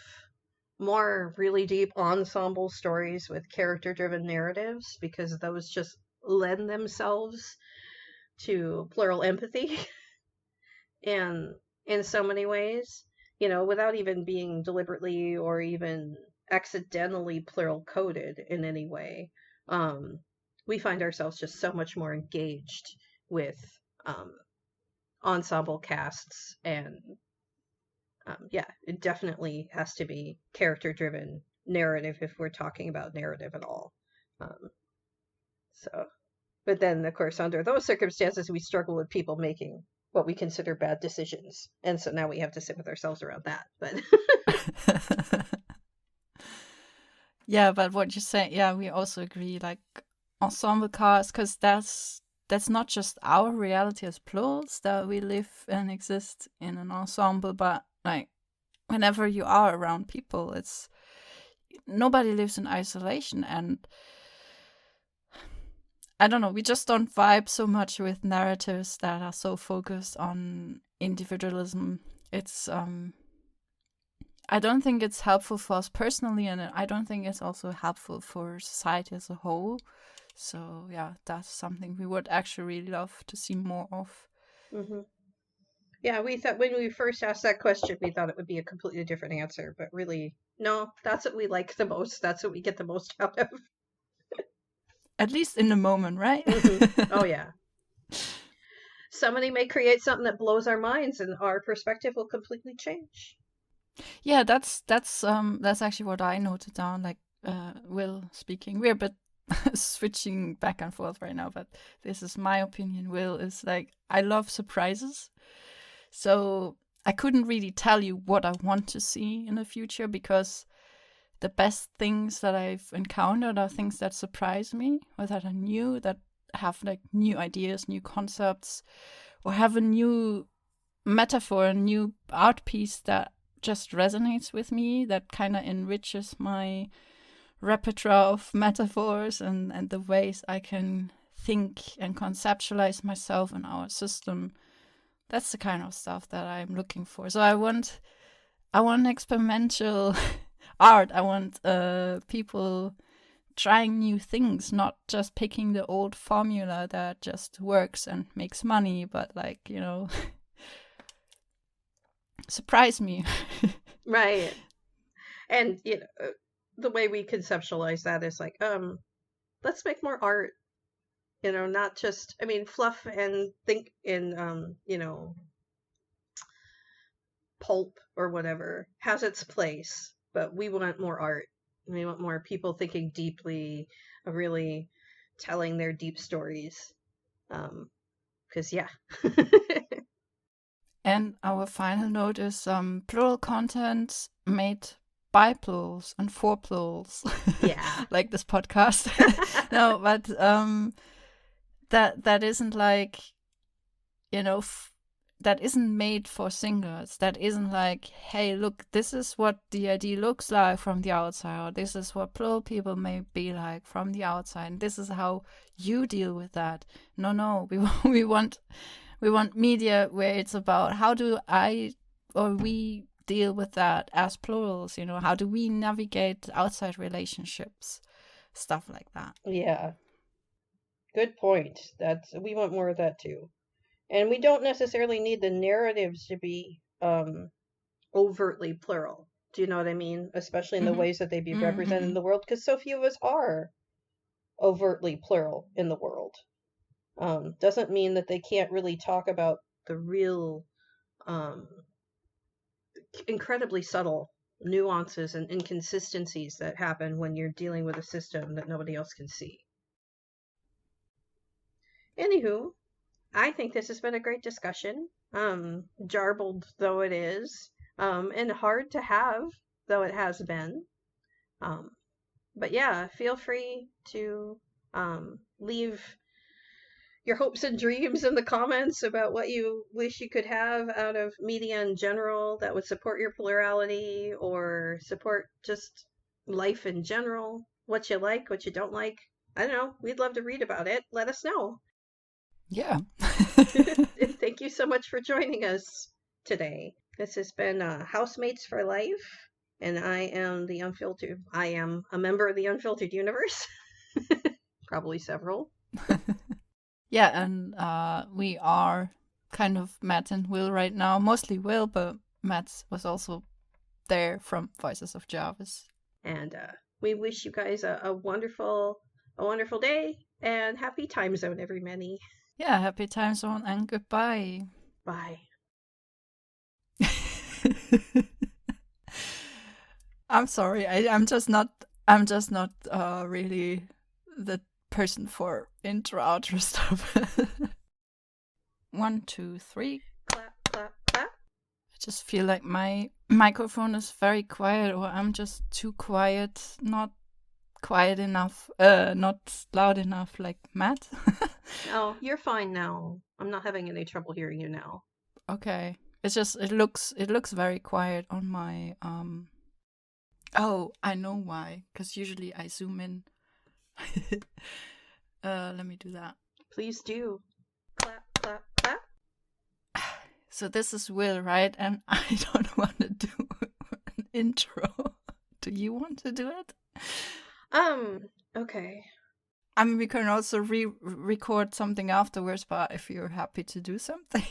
more really deep ensemble stories with character driven narratives, because those just lend themselves to plural empathy and in so many ways, without even being deliberately or even accidentally plural coded in any way. We find ourselves just so much more engaged with ensemble casts, and yeah, it definitely has to be character driven narrative if we're talking about narrative at all. Um, so, but then of course under those circumstances we struggle with people making what we consider bad decisions, and so now we have to sit with ourselves around that. But Yeah, but what you say, yeah, we also agree, like ensemble cast, because that's not just our reality as plurals that we live and exist in an ensemble, but like whenever you are around people, it's nobody lives in isolation, and I don't know, we just don't vibe so much with narratives that are so focused on individualism. It's I don't think it's helpful for us personally, and I don't think it's also helpful for society as a whole. So yeah, that's something we would actually really love to see more of. mm-hmm. Yeah, we thought when we first asked that question, we thought it would be a completely different answer, but really, no, that's what we like the most. That's what we get the most out of. At least in the moment, right? Mm-hmm. Oh, yeah. Somebody may create something that blows our minds, and our perspective will completely change. Yeah, that's actually what I noted down. Like Will speaking, we're a bit switching back and forth right now, but this is my opinion. Will is like, I love surprises, so I couldn't really tell you what I want to see in the future, because the best things that I've encountered are things that surprise me, or that are new, that have like new ideas, new concepts, or have a new metaphor, a new art piece that just resonates with me, that kind of enriches my repertoire of metaphors and the ways I can think and conceptualize myself and our system. That's the kind of stuff that I'm looking for. So I want experimental art. I want people trying new things, not just picking the old formula that just works and makes money, but like, surprise me. Right. And, the way we conceptualize that is like, let's make more art, not just, I mean, fluff and think in, pulp or whatever has its place, but we want more art. We want more people thinking deeply, really telling their deep stories. Because, yeah. And our final note is plural content made by plurals and for plurals. Yeah. Like this podcast. No, but that isn't like, that isn't made for singers. That isn't like, hey, look, this is what the ID looks like from the outside, or this is what plural people may be like from the outside, and this is how you deal with that. No, we want media where it's about how do I or we deal with that as plurals. How do we navigate outside relationships, stuff like that. Yeah. Good point. We want more of that too. And we don't necessarily need the narratives to be overtly plural. Do you know what I mean? Especially in the Mm-hmm. ways that they be represented in Mm-hmm. the world, because so few of us are overtly plural in the world. Doesn't mean that they can't really talk about the real, um, incredibly subtle nuances and inconsistencies that happen when you're dealing with a system that nobody else can see. Anywho, I think this has been a great discussion, jarbled though it is, and hard to have though it has been. Um, but yeah, feel free to leave your hopes and dreams in the comments about what you wish you could have out of media in general that would support your plurality or support just life in general. What you like, what you don't like. I don't know. We'd love to read about it. Let us know. Yeah. Thank you so much for joining us today. This has been Housemates for Life, and I am the Unfiltered. I am a member of the Unfiltered Universe. Probably several. Yeah, and we are kind of Matt and Will right now. Mostly Will, but Matt was also there from Voices of Jarvis. And we wish you guys a wonderful day and happy time zone, everybody. Yeah, happy time zone and goodbye. Bye. I'm sorry. I'm just not. I'm just not really the person for intro outro stuff. 1, 2, 3. Clap, clap, clap. I just feel like my microphone is very quiet, or I'm just too quiet. Not quiet enough. Not loud enough, like Matt. Oh, you're fine now. I'm not having any trouble hearing you now. Okay. It's just it looks very quiet on my Oh, I know why. Because usually I zoom in. Let me do that. Please do. Clap, clap, clap. So this is Will, right? And I don't want to do an intro. Do you want to do it? Okay. I mean, we can also record something afterwards, but if you're happy to do something,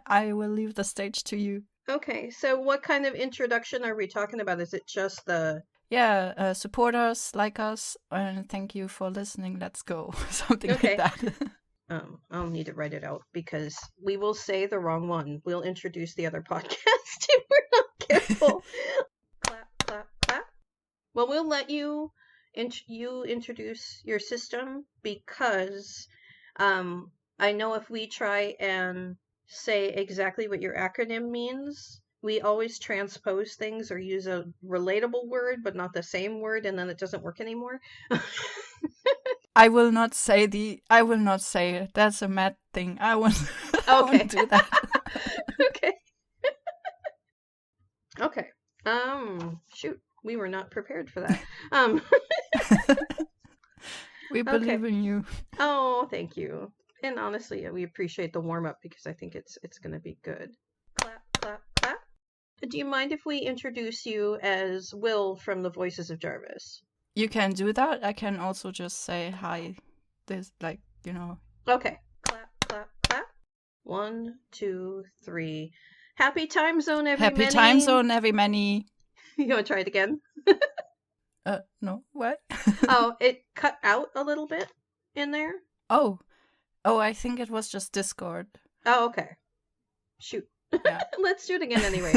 I will leave the stage to you. Okay, so what kind of introduction are we talking about? Is it just the... Yeah, support us, like us, and thank you for listening. Let's go. Something Okay. like that. I'll need to write it out because we will say the wrong one. We'll introduce the other podcast if we're not careful. Clap, clap, clap. Well, we'll let you introduce your system because I know if we try and say exactly what your acronym means, we always transpose things or use a relatable word but not the same word, and then it doesn't work anymore. I will not say it. That's a mad thing. I won't. Okay. I won't do that. Okay. Okay. Shoot, we were not prepared for that. We believe in you. Oh, thank you. And honestly, we appreciate the warm up because I think it's going to be good. Clap, clap, clap. Do you mind if we introduce you as Will from the Voices of Jarvis? You can do that. I can also just say hi. This, like, you know. Okay. Clap, clap, clap. 1, 2, 3. Happy time zone, everybody. Happy time zone, everybody. You want to try it again? No. What? Oh, it cut out a little bit in there. Oh, I think it was just Discord. Oh, okay. Shoot. Yeah. Let's do it again anyway.